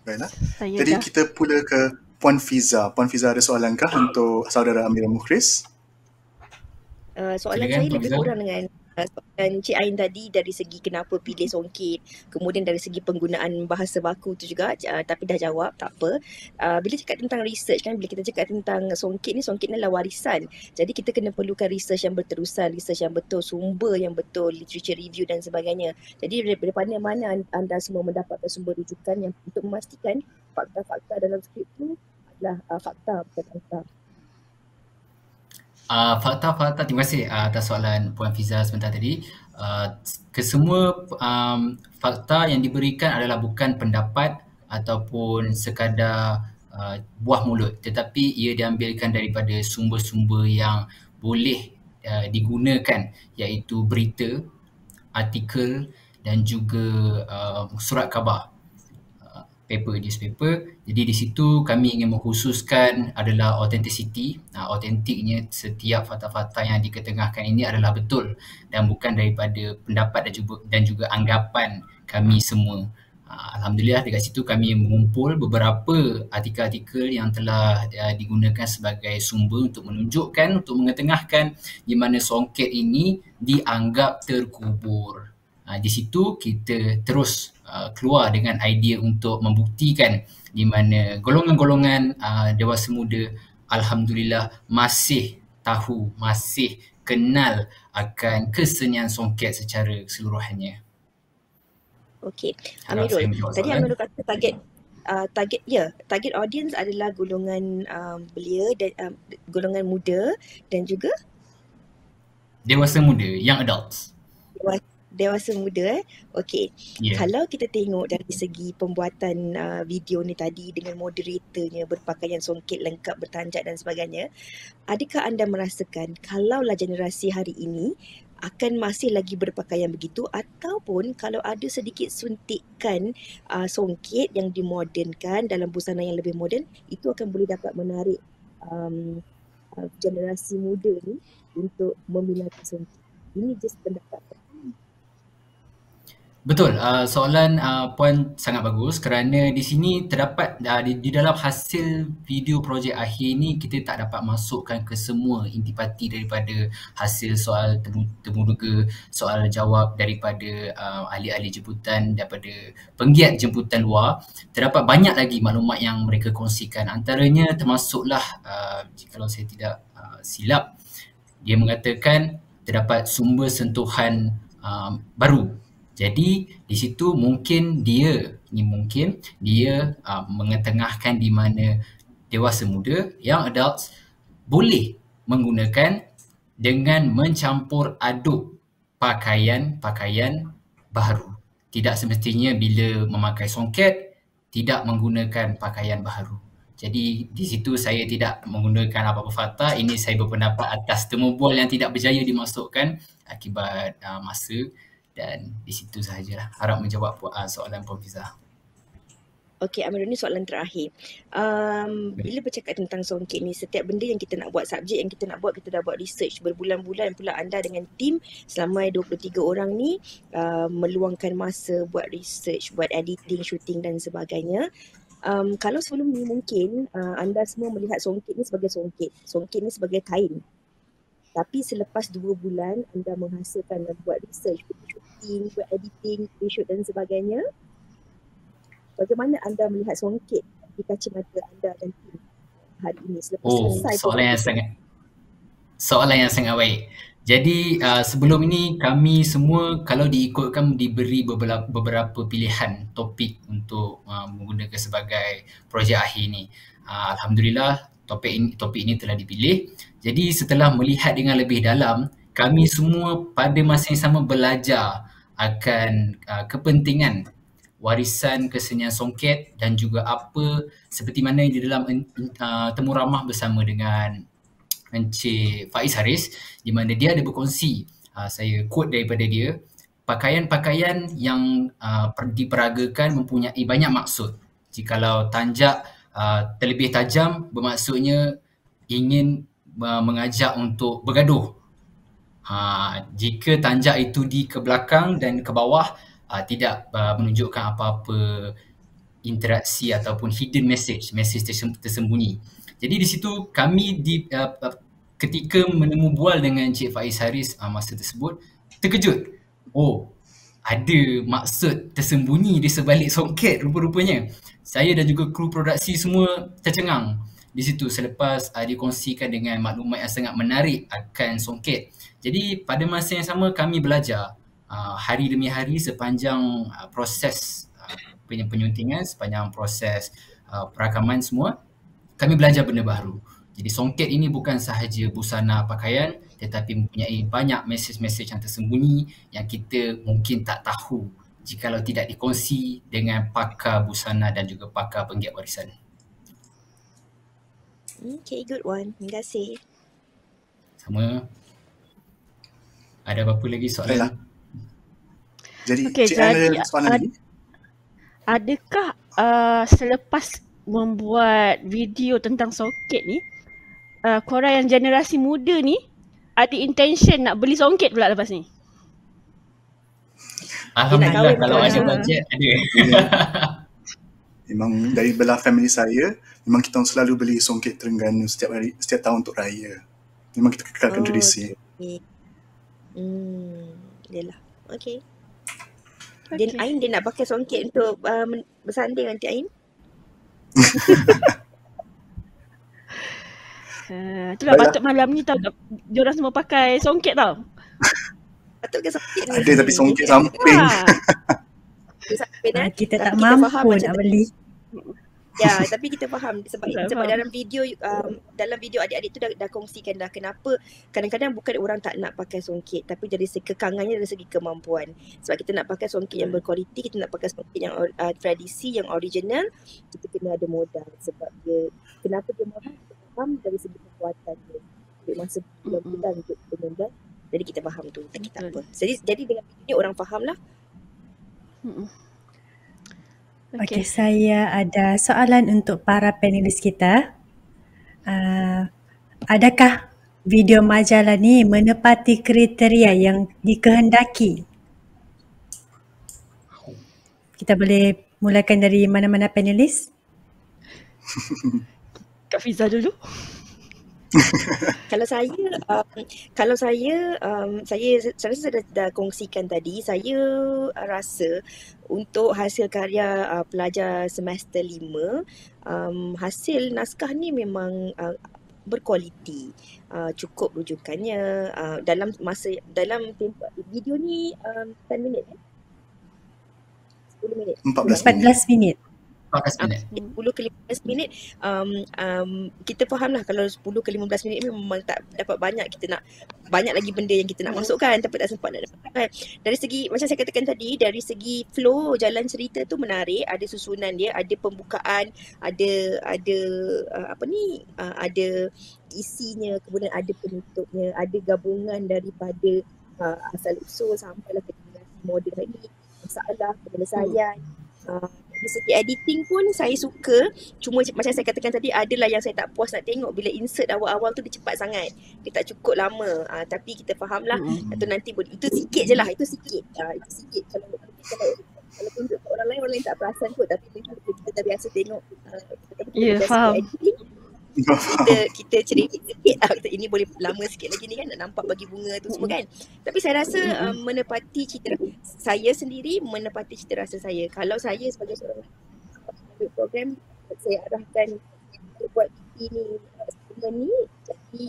Speaker 4: Baiklah. Jadi kita pula ke Puan Fiza. Puan Fiza ada soalan kah untuk saudara Amirul Mukhris?
Speaker 8: Soalan saya lebih kurang dengan soalan Cik Ain tadi dari segi kenapa pilih songket, kemudian dari segi penggunaan bahasa baku tu juga, tapi dah jawab, tak apa. Bila cakap tentang research kan, bila kita cakap tentang songket ni adalah warisan. Jadi kita kena perlukan research yang berterusan, research yang betul, sumber yang betul, literature review dan sebagainya. Jadi daripada mana anda semua mendapatkan sumber rujukan yang untuk memastikan fakta-fakta dalam skrip tu adalah fakta bukan fakta.
Speaker 9: Fakta-fakta, terima kasih atas soalan Puan Fiza sebentar tadi. Kesemua fakta yang diberikan adalah bukan pendapat ataupun sekadar buah mulut, tetapi ia diambilkan daripada sumber-sumber yang boleh digunakan, iaitu berita, artikel dan juga surat khabar, newspaper. Jadi di situ kami ingin mengkhususkan adalah authenticity. Autentiknya setiap fakta-fakta yang diketengahkan ini adalah betul dan bukan daripada pendapat dan juga anggapan kami semua. Alhamdulillah dekat situ kami mengumpul beberapa artikel-artikel yang telah digunakan sebagai sumber untuk menunjukkan, untuk mengetengahkan di mana songket ini dianggap terkubur. Di situ kita terus keluar dengan idea untuk membuktikan di mana golongan-golongan dewasa muda alhamdulillah masih tahu, masih kenal akan kesenian songket secara keseluruhannya.
Speaker 8: Okey, Amirul. Tadi Amirul kata target audience adalah golongan belia dan golongan muda dan juga
Speaker 9: dewasa muda, young adults.
Speaker 8: Dewasa muda. Okey.
Speaker 9: Yeah.
Speaker 8: Kalau kita tengok dari segi pembuatan video ni tadi dengan moderatornya berpakaian songket lengkap bertanjak dan sebagainya, adakah anda merasakan kalaulah generasi hari ini akan masih lagi berpakaian begitu, ataupun kalau ada sedikit suntikan songket yang dimodernkan dalam busana yang lebih moden, itu akan boleh dapat menarik generasi muda ni untuk meminati songket? Ini just pendapat.
Speaker 9: Betul, soalan Puan sangat bagus kerana di sini terdapat di dalam hasil video projek akhir ni kita tak dapat masukkan ke semua intipati daripada hasil soal temuduga, soal jawab daripada ahli-ahli jemputan, daripada penggiat jemputan luar. Terdapat banyak lagi maklumat yang mereka kongsikan, antaranya termasuklah kalau saya tidak silap, dia mengatakan terdapat sumber sentuhan baru. Jadi di situ mungkin dia mengetengahkan di mana dewasa muda, young adults boleh menggunakan dengan mencampur aduk pakaian-pakaian baru. Tidak semestinya bila memakai songket tidak menggunakan pakaian baru. Jadi di situ saya tidak menggunakan apa-apa fakta. Ini saya berpendapat atas temu bual yang tidak berjaya dimasukkan akibat masa. Dan di situ sahajalah. Harap menjawab soalan Puan Fiza.
Speaker 8: Okey, Amirul, ni soalan terakhir. Bila bercakap tentang songket ni, setiap benda yang kita nak buat, subjek yang kita nak buat, kita dah buat research berbulan-bulan pula. Anda dengan tim selama 23 orang ni meluangkan masa buat research, buat editing, shooting dan sebagainya. Kalau sebelum ni mungkin anda semua melihat songket ni sebagai songket. Songket ni sebagai kain. Tapi selepas 2 bulan anda menghasilkan dan buat research, buat shooting, buat editing, reshoot dan sebagainya, bagaimana anda melihat songket di kacamata anda dan tim hari ini selepas selesai?
Speaker 9: Soalan yang sangat baik. Jadi sebelum ini kami semua kalau diikutkan diberi beberapa pilihan topik untuk menggunakan sebagai projek akhir ini. Alhamdulillah topik ini telah dipilih. Jadi setelah melihat dengan lebih dalam, kami semua pada masa yang sama belajar akan kepentingan warisan kesenian songket dan juga apa seperti mana di dalam temu ramah bersama dengan Encik Faiz Haris, di mana dia ada berkongsi, saya quote daripada dia, pakaian-pakaian yang diperagakan mempunyai banyak maksud. Jikalau tanjak terlebih tajam bermaksudnya ingin mengajak untuk bergaduh. Jika tanjak itu di ke belakang dan ke bawah tidak menunjukkan apa-apa interaksi ataupun hidden message tersembunyi. Jadi di situ kami ketika menemu bual dengan Encik Faiz Haris masa tersebut terkejut. Oh, ada maksud tersembunyi di sebalik songket rupa-rupanya. Saya dan juga kru produksi semua tercengang di situ selepas dikongsikan dengan maklumat yang sangat menarik akan songket. Jadi pada masa yang sama kami belajar hari demi hari sepanjang proses penyuntingan, sepanjang proses perakaman semua, kami belajar benda baru. Jadi songket ini bukan sahaja busana pakaian tetapi mempunyai banyak mesej-mesej yang tersembunyi yang kita mungkin tak tahu jikalau tidak dikongsi dengan pakar busana dan juga pakar penggiat warisan.
Speaker 8: Okay, good one. Terima kasih.
Speaker 9: Sama. Ada apa-apa lagi soalan?
Speaker 7: Jadi, adakah selepas membuat video tentang songket ni, korang yang generasi muda ni ada intention nak beli songket pula lepas ni?
Speaker 9: Alhamdulillah kalau ada bajet ada.
Speaker 4: Memang dari belah family saya, memang kita selalu beli songket Terengganu setiap tahun untuk raya. Memang kita kekalkan tradisi.
Speaker 8: Okay. Yalah. Okay. Dan Ain dia nak pakai songket untuk bersanding nanti Ain.
Speaker 7: Itulah patut malam ni tau diorang semua pakai songket tau.
Speaker 8: Patut ke songket ni?
Speaker 4: Ada tapi songket samping.
Speaker 5: Kita tak mampu nak beli.
Speaker 8: Ya, tapi kita faham sebab dalam video adik-adik tu dah kongsikan dah kenapa kadang-kadang bukan orang tak nak pakai songket tapi dari segi kekangannya dari segi kemampuan. Sebab kita nak pakai songket yang berkualiti, kita nak pakai songket yang tradisi, yang original, kita kena ada modal sebab dia kenapa dia mahal, kita faham dari segi kekuatan dia. Dia masa bulan untuk modal. Jadi kita faham tu, tak apa. Jadi dengan ini orang faham lah.
Speaker 5: Okey, saya ada soalan untuk para panelis kita. Adakah video majalah ni menepati kriteria yang dikehendaki? Kita boleh mulakan dari mana-mana panelis?
Speaker 7: Kak Fiza dulu.
Speaker 8: Kalau saya dah kongsikan tadi, saya rasa untuk hasil karya pelajar semester 5, hasil naskah ni memang berkualiti, cukup rujukannya dalam tempoh video ni 10 minit 10 minit
Speaker 5: 14 minit
Speaker 8: 10 ke 15 minit. Kita faham lah kalau 10 ke 15 minit memang tak dapat banyak, kita nak banyak lagi benda yang kita nak masukkan tapi tak sempat nak dapatkan. Dari segi macam saya katakan tadi, dari segi flow jalan cerita tu menarik, ada susunan dia, ada pembukaan, ada ada isinya, kemudian ada penutupnya, ada gabungan daripada asal usul sampailah ke generasi moden ini, masalah, penyelesaian, Dari segi editing pun saya suka. Cuma macam saya katakan tadi, adalah yang saya tak puas nak tengok bila insert awal-awal tu dia cepat sangat. Dia tak cukup lama. Tapi kita fahamlah atau nanti boleh. Itu sikit je lah. Itu sikit. Itu sikit. Kalau tunjuk ke orang lain tak perasan kot. Tapi kita dah biasa tengok.
Speaker 7: Ya, faham.
Speaker 8: Kita cerita sikit ini boleh lama sikit lagi ni kan, nak nampak bagi bunga tu semua kan. Tapi saya rasa menepati cita saya sendiri, menepati cita rasa saya. Kalau saya sebagai seorang program, saya arahkan buat ini semua ni jadi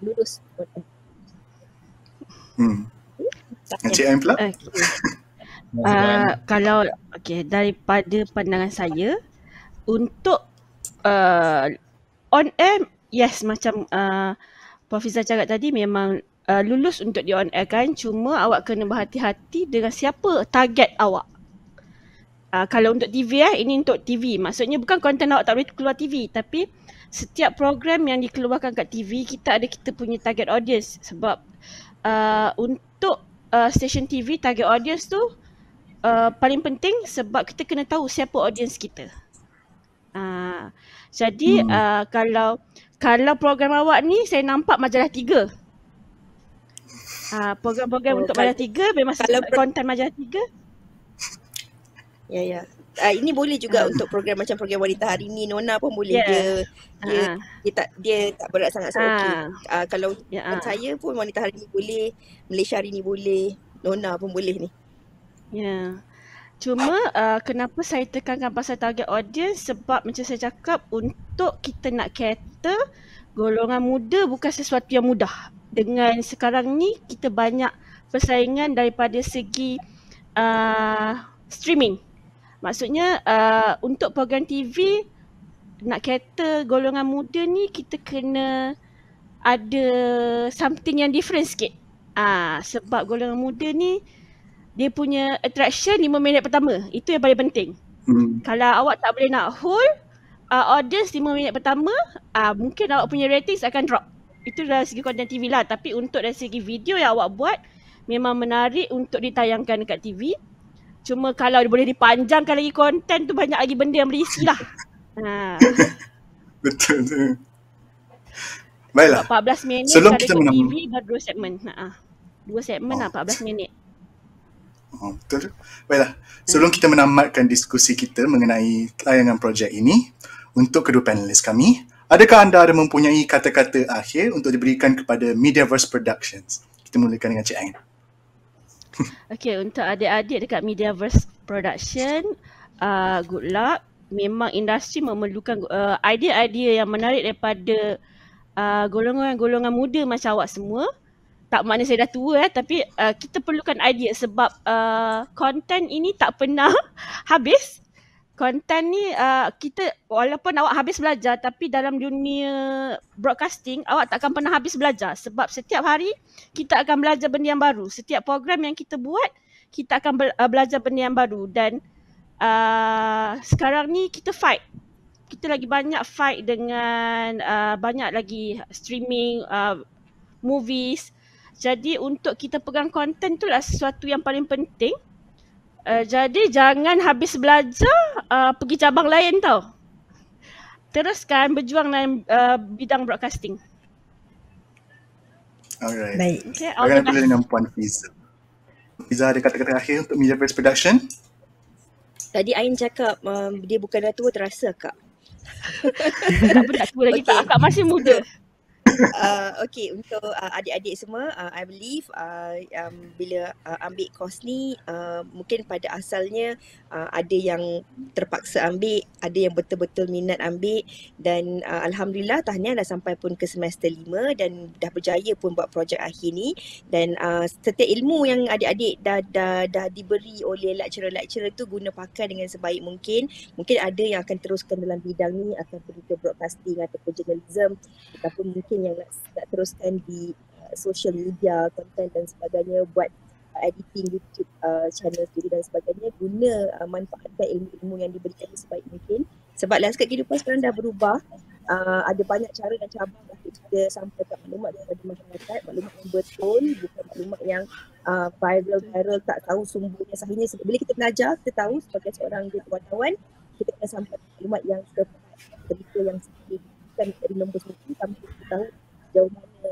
Speaker 8: lulus.
Speaker 4: Encik Ain pula?
Speaker 7: Kalau daripada pandangan saya, untuk on air, yes, macam Puan Fiza cakap tadi, memang lulus untuk di on air kan. Cuma awak kena berhati-hati dengan siapa target awak. Kalau untuk TV ini untuk TV. Maksudnya bukan konten awak tak boleh keluar TV, tapi setiap program yang dikeluarkan kat TV, kita punya target audience. Sebab untuk stesen TV, target audience tu paling penting, sebab kita kena tahu siapa audience kita. Jadi kalau program awak ni saya nampak majalah 3. Program-program untuk majalah 3 memang konten majalah 3.
Speaker 8: Ya. Ini boleh juga untuk program macam program Wanita Hari Ni, Nona pun boleh. Dia tak berat sangat. Kalau saya pun Wanita Hari Ni boleh, Malaysia Hari Ni boleh, Nona pun boleh ni.
Speaker 7: Ya. Cuma kenapa saya tekankan pasal target audience, sebab macam saya cakap, untuk kita nak cater golongan muda bukan sesuatu yang mudah. Dengan sekarang ni kita banyak persaingan daripada segi streaming. Maksudnya untuk program TV nak cater golongan muda ni, kita kena ada something yang different sikit. Sebab golongan muda ni dia punya attraction 5 minit pertama. Itu yang paling penting. Kalau awak tak boleh nak hold audience 5 minit pertama, mungkin awak punya ratings akan drop. Itu dari segi konten TV lah. Tapi untuk dari segi video yang awak buat, memang menarik untuk ditayangkan dekat TV. Cuma kalau boleh dipanjangkan lagi konten tu, banyak lagi benda yang berisi lah.
Speaker 4: Betul tu. Baiklah.
Speaker 7: 14 minit
Speaker 4: sebelum
Speaker 7: kalau
Speaker 4: kita
Speaker 7: ikut TV baru 2 segmen. 2 segmen 14 minit.
Speaker 4: Betul. Baiklah. Sebelum kita menamatkan diskusi kita mengenai tayangan projek ini, untuk kedua panelis kami, adakah anda ada mempunyai kata-kata akhir untuk diberikan kepada Mediaverse Productions? Kita mulakan dengan Cik Ain.
Speaker 7: Okay, untuk adik-adik dekat Mediaverse Production, good luck. Memang industri memerlukan idea-idea yang menarik daripada golongan-golongan muda macam awak semua. Tak makna saya dah tua tapi kita perlukan idea sebab konten ini tak pernah habis. Konten ni kita, walaupun awak habis belajar, tapi dalam dunia broadcasting awak tak akan pernah habis belajar sebab setiap hari kita akan belajar benda yang baru. Setiap program yang kita buat, kita akan belajar benda yang baru. Dan sekarang ni kita fight. Kita lagi banyak fight dengan banyak lagi streaming, movies. Jadi untuk kita pegang konten tu lah sesuatu yang paling penting. Jadi jangan habis belajar pergi cabang lain tau. Teruskan berjuang dalam bidang broadcasting.
Speaker 4: Alright.
Speaker 5: Baik.
Speaker 7: Okay,
Speaker 4: bagaimana pula dengan Puan Fiza? Fiza ada kata-kata akhir untuk Mediaverse Production?
Speaker 8: Tadi Ain cakap dia bukan dah tua, terasa Kak.
Speaker 7: Tak pernah tua lagi, tak, Kak masih muda.
Speaker 8: Okay, untuk adik-adik semua, I believe bila ambil course ni, mungkin pada asalnya ada yang terpaksa ambil, ada yang betul-betul minat ambil dan Alhamdulillah tahniah dah sampai pun ke semester 5 dan dah berjaya pun buat projek akhir ni. Dan setiap ilmu yang adik-adik dah diberi oleh lecturer-lecturer tu guna pakai dengan sebaik mungkin. Mungkin ada yang akan teruskan dalam bidang ni, akan pergi ke broadcasting ataupun journalism, ataupun mungkin yang nak teruskan di social media, konten dan sebagainya, buat editing YouTube channel sendiri dan sebagainya, guna manfaatkan ilmu-ilmu yang diberikan sebaik mungkin. Sebab landscape kehidupan sekarang dah berubah, ada banyak cara dan cabang kita sampaikan maklumat kepada masyarakat, maklumat yang betul, bukan maklumat yang viral tak tahu sumbernya sahihnya. Bila kita belajar, kita tahu sebagai seorang wartawan, kita kena sampaikan maklumat yang tepat, berita yang sahih, bukan dari nombor satu tanpa kita tahu jauh mana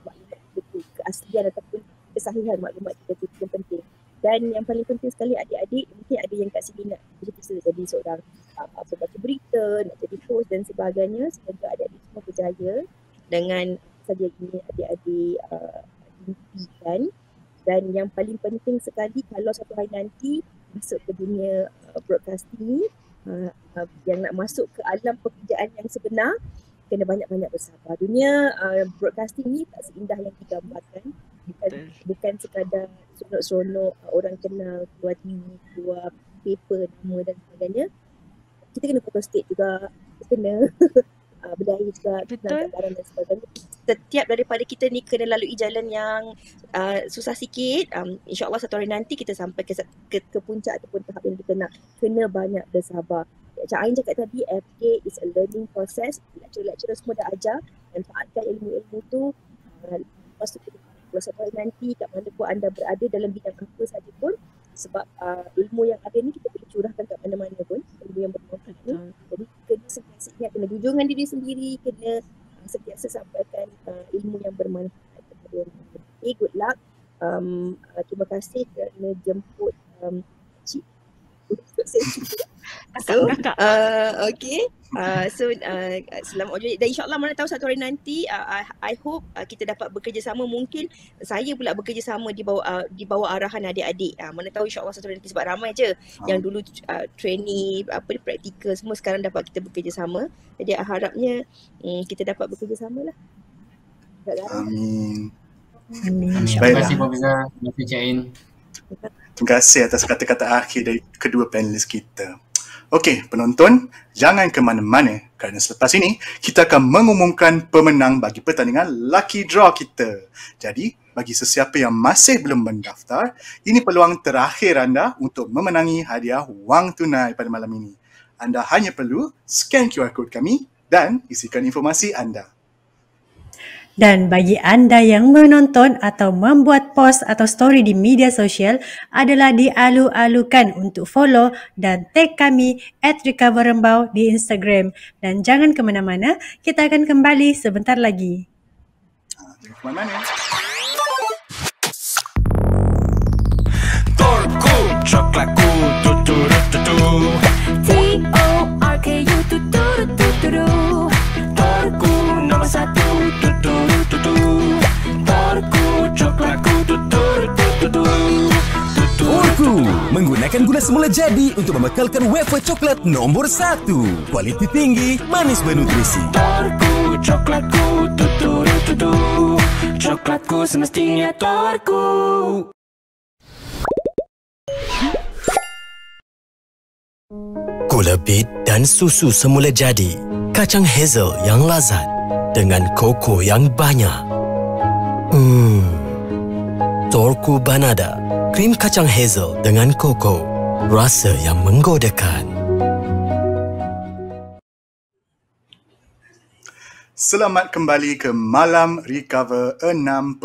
Speaker 8: maklumat itu, keaslian ataupun kesahihan maklumat itu yang penting. Dan yang paling penting sekali, adik-adik mungkin ada yang kat sini nak jadi seorang pembaca berita, nak jadi host dan sebagainya. Semoga adik-adik semua berjaya dengan saja ini adik-adik impikan. Dan yang paling penting sekali, kalau satu hari nanti masuk ke dunia broadcasting ni, yang nak masuk ke alam pekerjaan yang sebenar, kena banyak-banyak bersabar. Dunia broadcasting ni tak seindah yang digambarkan. Bukan sekadar seronok-seronok orang kenal, keluar TV, keluar paper, nama dan sebagainya. Kita kena photo state juga, kita kena berdaya juga, nak barang dan sebagainya. Setiap daripada kita ni kena lalui jalan yang susah sikit. InsyaAllah satu hari nanti kita sampai ke puncak ataupun tahap yang kita nak. Kena banyak bersabar. Macam Ain cakap tadi, FK is a learning process. Lecturer semua dah ajar, manfaatkan ilmu-ilmu tu. Lepas tu kita satu hari nanti kat mana pun anda berada dalam bidang apa saja pun, sebab ilmu yang ada ni kita boleh curahkan kat mana-mana pun, ilmu yang bermanfaat ni. Jadi kena sentiasa ingat, kena jujur dengan diri sendiri, kena sentiasa sampaikan ilmu yang bermanfaat kepada orang lain. Okay, good luck. Terima kasih kerana jemput Cik. So, okay. Selamat berjaya. Dan insyaAllah mana tahu satu hari nanti, I hope kita dapat bekerjasama. Mungkin saya pula bekerjasama di bawah arahan adik-adik. Mana tahu insyaAllah satu hari nanti, sebab ramai je yang dulu trainee, praktikal semua sekarang dapat kita bekerjasama. Jadi harapnya kita dapat bekerjasama lah.
Speaker 4: Amin.
Speaker 9: Terima kasih Puan Fiza. Terima kasih Cik Ain.
Speaker 4: Terima kasih atas kata-kata akhir dari kedua panelis kita. Okey, penonton, jangan ke mana-mana kerana selepas ini kita akan mengumumkan pemenang bagi pertandingan Lucky Draw kita. Jadi, bagi sesiapa yang masih belum mendaftar, ini peluang terakhir anda untuk memenangi hadiah wang tunai pada malam ini. Anda hanya perlu scan QR code kami dan isikan informasi anda.
Speaker 5: Dan bagi anda yang menonton atau membuat post atau story di media sosial, adalah dialu-alukan untuk follow dan tag kami @recoverrembau di Instagram. Dan jangan ke mana-mana, kita akan kembali sebentar lagi.
Speaker 4: Jangan ke mana-mana.
Speaker 17: Torku, coklatku, tuturu-tutu. T-O-R-K-U, tuturu-tuturu. Torku, nomor satu, tuturu-tutu. Torku, coklatku, tuturu-tutu. Torku menggunakan gula semula jadi untuk membekalkan wafer coklat nombor 1. Kualiti tinggi, manis bernutrisi. Torku, coklatku, tuturu-tutu. Coklatku semestinya Torku. Gula bit dan susu semula jadi, kacang hazel yang lazat dengan koko yang banyak. Torku Banada, krim kacang hazel dengan koko, rasa yang menggodakan.
Speaker 4: Selamat kembali ke Malam Recover 6.0.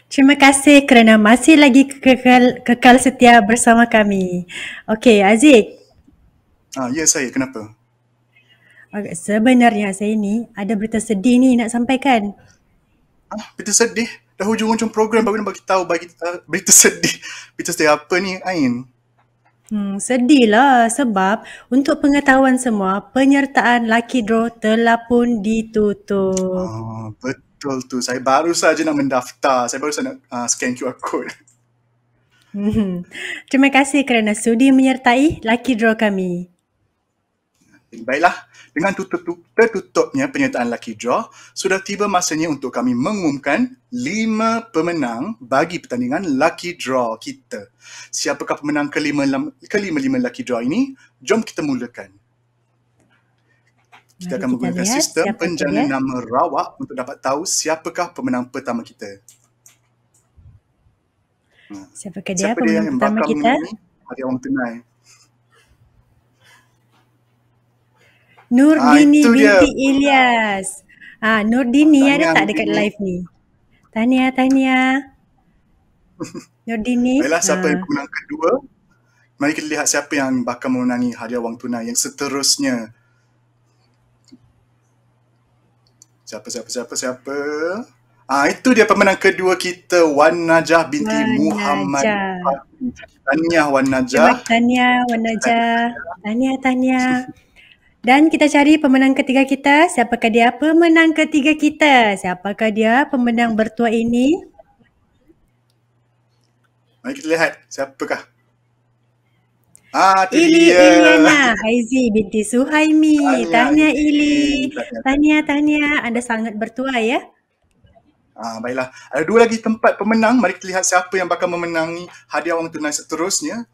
Speaker 5: Terima kasih kerana masih lagi kekal setia bersama kami. Okey, Aziz.
Speaker 4: Ya, saya. Kenapa?
Speaker 5: Sebenarnya saya ni ada berita sedih ni nak sampaikan.
Speaker 4: Berita sedih? Dah hujung-hujung program baru nak bagi berita sedih. Berita sedih apa ni, Ain?
Speaker 5: Sedih lah sebab untuk pengetahuan semua, penyertaan Lucky Draw telah pun ditutup.
Speaker 4: Betul tu. Saya baru saja nak mendaftar. Saya baru saja nak scan QR code.
Speaker 5: Terima kasih kerana sudi menyertai Lucky Draw kami.
Speaker 4: Baiklah, dengan tertutupnya penyertaan Lucky Draw, sudah tiba masanya untuk kami mengumumkan 5 pemenang bagi pertandingan Lucky Draw kita. Siapakah pemenang kelima Lucky Draw ini? Jom kita mulakan. Kita akan menggunakan sistem penjana nama rawak untuk dapat tahu siapakah pemenang pertama kita.
Speaker 5: Siapakah dia pemenang pertama kita?
Speaker 4: Hadiah wang tunai.
Speaker 5: Nurdini
Speaker 4: itu dia.
Speaker 5: binti Ilyas. Nurdini ada tak dekat
Speaker 4: Nurdini.
Speaker 5: live ni? Tahniah. Nurdini.
Speaker 4: Baiklah, siapa yang pemenang kedua? Mari kita lihat siapa yang bakal memenangi hadiah wang tunai yang seterusnya. Siapa? Itu dia pemenang kedua kita, Wan Najah binti Muhammad. Tahniah Wan Najah.
Speaker 5: Tahniah Wan Najah. Tahniah. Dan kita cari pemenang ketiga kita. Siapakah dia pemenang ketiga kita? Siapakah dia pemenang bertuah ini?
Speaker 4: Mari kita lihat siapakah. Itu dia.
Speaker 5: Iliana Haizi binti Suhaimi. Tahniah Ili. Tahniah. Anda sangat bertuah ya.
Speaker 4: Baiklah. Ada 2 lagi tempat pemenang. Mari kita lihat siapa yang bakal memenangi hadiah wang tunai seterusnya.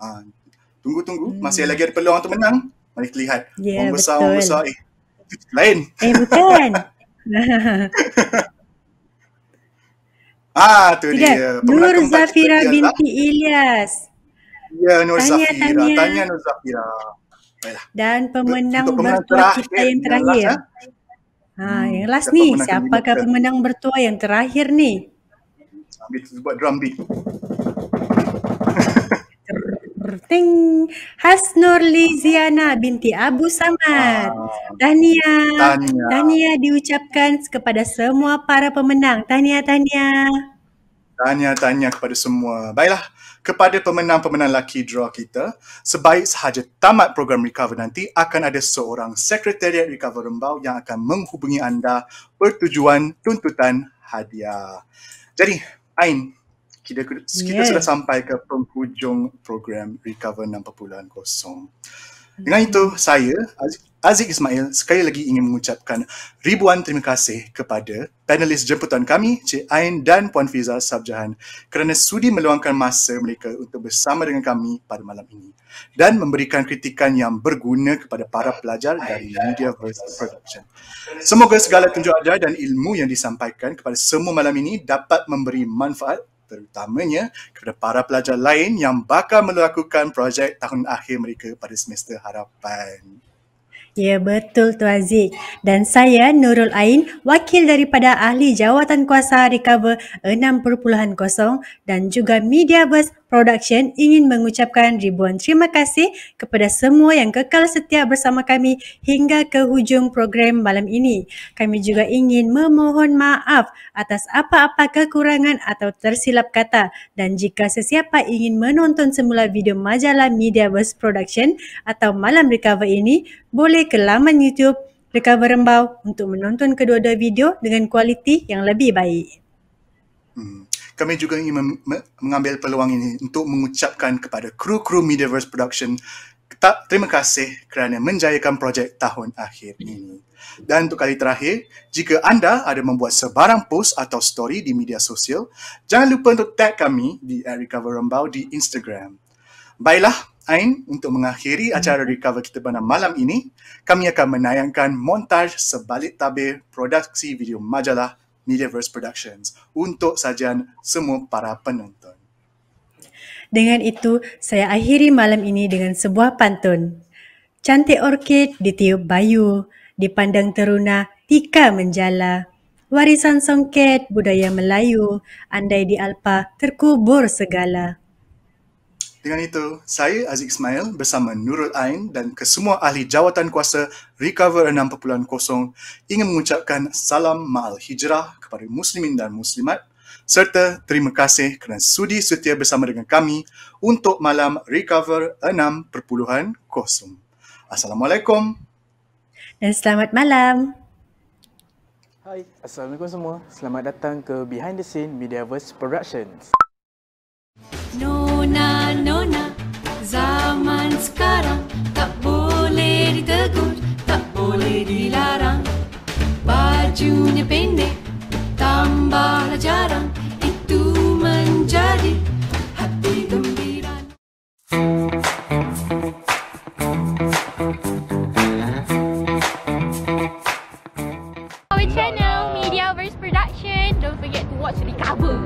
Speaker 4: Tunggu. Masih lagi ada peluang untuk menang. Mari kita lihat.
Speaker 5: Ya,
Speaker 4: Wang besar. Itu lain.
Speaker 5: Bukan.
Speaker 4: Tu dia.
Speaker 5: Nur Zafira binti Ilyas.
Speaker 4: Ya, Nur Zafira.
Speaker 5: Tahniah.
Speaker 4: Tahniah Nur Zafira. Baiklah.
Speaker 5: Dan pemenang
Speaker 4: Untuk pemenang
Speaker 5: bertuah kita yang
Speaker 4: yang
Speaker 5: terakhir. Yang last ni.
Speaker 4: pemenang
Speaker 5: Siapakah
Speaker 4: kedua?
Speaker 5: pemenang bertuah yang terakhir ni?
Speaker 4: Kita buat drum beat.
Speaker 5: Ting. Hasnur Liziana binti Abu Samad. Tahniah diucapkan kepada semua para pemenang. Tahniah.
Speaker 4: Tahniah kepada semua. Baiklah, kepada pemenang-pemenang lucky draw kita, sebaik sahaja tamat program Recover nanti, akan ada seorang Sekretariat Recover Rembau yang akan menghubungi anda bertujuan tuntutan hadiah. Jadi, Ain, kita sudah sampai ke penghujung program Recover 6.0. Dengan itu, saya, Aziz Ismail, sekali lagi ingin mengucapkan ribuan terima kasih kepada panelis jemputan kami, Cik Ain dan Puan Fiza Sabjahan kerana sudi meluangkan masa mereka untuk bersama dengan kami pada malam ini dan memberikan kritikan yang berguna kepada para pelajar dari Mediaverse Production. Semoga segala tunjuk ajar dan ilmu yang disampaikan kepada semua malam ini dapat memberi manfaat terutamanya kepada para pelajar lain yang bakal melakukan projek tahun akhir mereka pada semester harapan.
Speaker 5: Ya, betul tu Aziz. Dan saya Nurul Ain, wakil daripada Ahli Jawatan Kuasa Recover 6.0 dan juga Mediaverse Production ingin mengucapkan ribuan terima kasih kepada semua yang kekal setia bersama kami hingga ke hujung program malam ini. Kami juga ingin memohon maaf atas apa-apa kekurangan atau tersilap kata, dan jika sesiapa ingin menonton semula video majalah Mediaverse Production atau Malam Recover ini, boleh ke laman YouTube Recover Rembau untuk menonton kedua-dua video dengan kualiti yang lebih baik.
Speaker 4: Kami juga ingin mengambil peluang ini untuk mengucapkan kepada kru-kru Mediaverse Production terima kasih kerana menjayakan projek tahun akhir ini. Dan untuk kali terakhir, jika anda ada membuat sebarang post atau story di media sosial, jangan lupa untuk tag kami di @recoverrembau di Instagram. Baiklah, Ain, untuk mengakhiri acara Recover kita pada malam ini, kami akan menayangkan montaj sebalik tabir produksi video majalah Mediaverse Productions untuk sajian semua para penonton.
Speaker 5: Dengan itu, saya akhiri malam ini dengan sebuah pantun. Cantik orkid ditiup bayu, dipandang teruna tika menjala. Warisan songket budaya Melayu, andai di alpa terkubur segala.
Speaker 4: Dengan itu, saya Aziz Ismail bersama Nurul Ain dan kesemua ahli jawatan kuasa Recover 6.0 ingin mengucapkan salam ma'al hijrah kepada muslimin dan muslimat serta terima kasih kerana sudi setia bersama dengan kami untuk malam Recover 6.0. Assalamualaikum.
Speaker 5: Dan selamat malam.
Speaker 18: Hai, Assalamualaikum semua. Selamat datang ke Behind the Scene Mediaverse Productions.
Speaker 3: Nona, zaman sekarang tak boleh ditegur, tak boleh dilarang. Bajunya pendek, tambahlah jarang, itu menjadi hati gembira.
Speaker 19: Our channel, Mediaverse Production. Don't forget to watch Recover.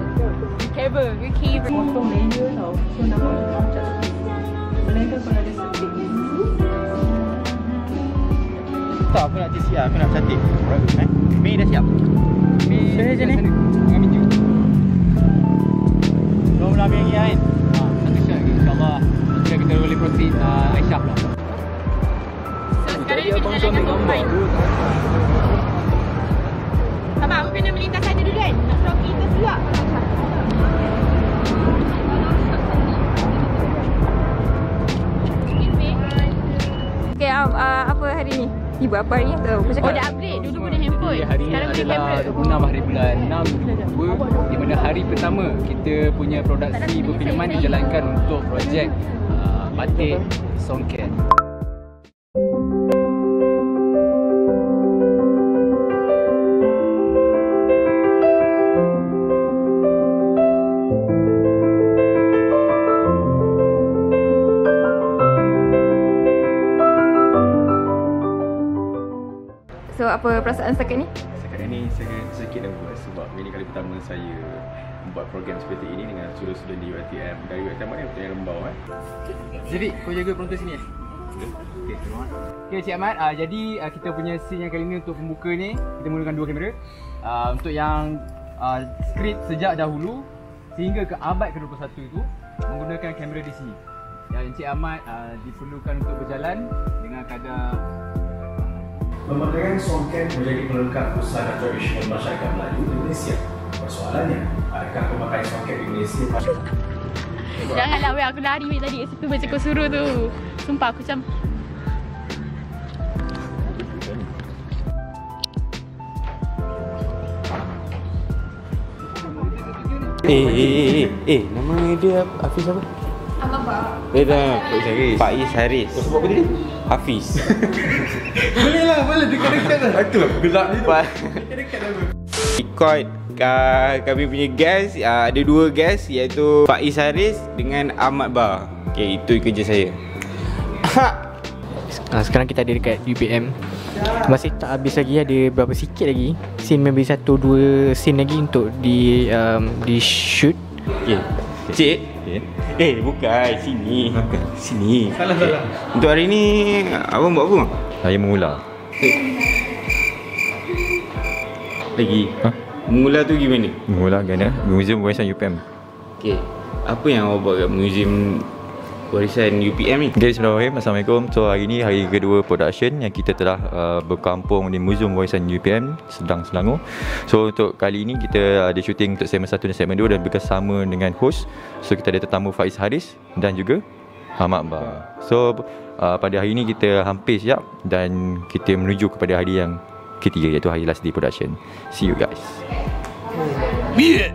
Speaker 20: Potong layer tau. So nampak macam melainkan kalau ada sedikit dulu.
Speaker 21: susah aku nak TCR, aku nak cantik. Mei dah siap? Mei saya je ni. Dengan Minju. Belum nak ambil lagi kan? Satu shot lagi insyaAllah. Kira kita boleh proceed Aisyah pula.
Speaker 19: So sekarang ni kita jalankan combine. Abang, aku kena melintas saja dulu kan? Nak vlog kita juga.
Speaker 13: Okay, apa hari ni? Ibu apa hari ni?
Speaker 19: Oh, dah upgrade. Dulu guna handphone.
Speaker 9: Hari ni adalah 26 hari bulan 6 2022, di mana hari pertama kita punya produksi perfilman dijalankan untuk projek Batik Songket.
Speaker 13: So, apa perasaan setakat ni?
Speaker 22: Setakat ni saya sedikit nervous sebab ini kali pertama saya buat program seperti ini dengan student-student di UiTM. Dari UiTM mana? UiTM Rembau kan?
Speaker 21: Jadi, kau jaga penonton sini Okey, terima. Okey, Cik Ahmad, jadi kita punya scene yang kali ni untuk pembuka ni kita menggunakan 2 kamera. Untuk yang skrip sejak dahulu sehingga ke abad ke-21 itu menggunakan kamera di sini. Yang Encik Ahmad diperlukan untuk berjalan dengan kadar.
Speaker 22: Pemakaian songket menjadi pelengkap busana tradisional masyarakat Melayu di Malaysia. Persoalannya, adakah pemakaian songket di Malaysia?
Speaker 19: Janganlah weh, aku lari weh tadi kat situ macam kau suruh tu. Sumpah aku macam
Speaker 23: nama dia Hafiz apa?
Speaker 19: Abang.
Speaker 23: Faiz Haris.
Speaker 22: Kau sebut apa tadi?
Speaker 23: Hafiz.
Speaker 22: Boleh lah, boleh dekat-dekat lah. Itulah gelak ni tu.
Speaker 23: Dekat-dekat lah. Record kami punya guest, ada 2 guest iaitu Faiz Haris dengan Ahmad Bar. Okay, itu kerja saya.
Speaker 21: Sekarang kita ada dekat UPM. Masih tak habis lagi, ada berapa sikit lagi scene, maybe 1-2 scene lagi untuk di shoot.
Speaker 23: Okay. Cik, bukan sini. Sini.
Speaker 22: Salah.
Speaker 23: Untuk hari ni abang buat apa?
Speaker 22: Saya mengular.
Speaker 23: Lagi? Mengular tu gimana?
Speaker 22: Mengular gana Museum Warisan UPM.
Speaker 23: Okay. Apa yang awak buat kat Museum Warisan UPM ni?
Speaker 22: Okay, bismillahirrahmanirrahim. Assalamualaikum. So hari ni hari kedua production yang kita telah berkampung di Museum Warisan UPM Sedang Selangor. So untuk kali ini kita ada syuting untuk segmen 1 dan segmen 2 dan bersama dengan host. So kita ada tetamu Faiz Haris dan juga Ahmad Bar. So pada hari ini kita hampir siap dan kita menuju kepada hari yang ketiga iaitu hari last day production. See you guys.
Speaker 17: Yeah.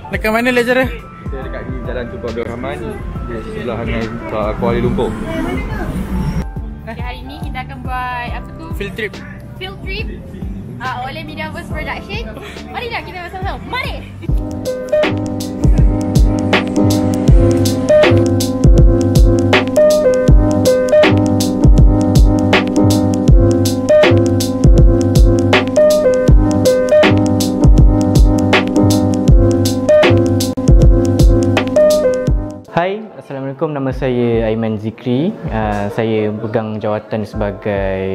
Speaker 21: Dekat mana lecturer?
Speaker 22: Kita dekat di Jalan Tunku Abdul Rahman di sebelah dengan Kuala Lumpur.
Speaker 19: Okay, hari ni kita akan buat apa tu?
Speaker 21: Field trip
Speaker 19: oleh Mediaverse Production. Mari dah kita bersama-sama. Mari.
Speaker 21: Hai, Assalamualaikum. Nama saya Aiman Zikri. Saya pegang jawatan sebagai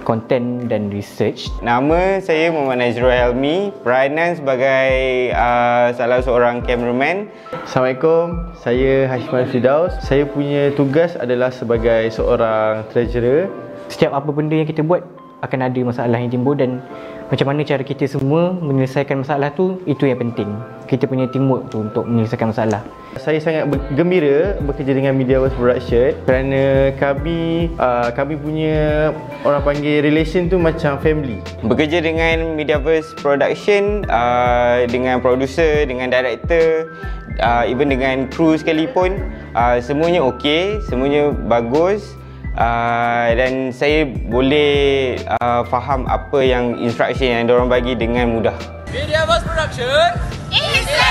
Speaker 21: Content dan Research.
Speaker 23: Nama saya Muhammad Nazrul Helmi, peranan sebagai salah seorang cameraman.
Speaker 24: Assalamualaikum, saya Hashim Al-Fidaus. Saya punya tugas adalah sebagai seorang treasurer.
Speaker 21: Setiap apa benda yang kita buat akan ada masalah yang timbul dan macam mana cara kita semua menyelesaikan masalah tu, itu yang penting. Kita punya teamwork tu untuk menyelesaikan masalah.
Speaker 24: Saya sangat gembira bekerja dengan Mediaverse Production kerana kami punya orang panggil relation tu macam family.
Speaker 23: Bekerja dengan Mediaverse Production, dengan producer, dengan director, even dengan kru sekalipun, semuanya okey, semuanya bagus. Dan saya boleh faham apa yang instruction yang diorang bagi dengan mudah.
Speaker 21: Mediaverse Production
Speaker 19: Islam.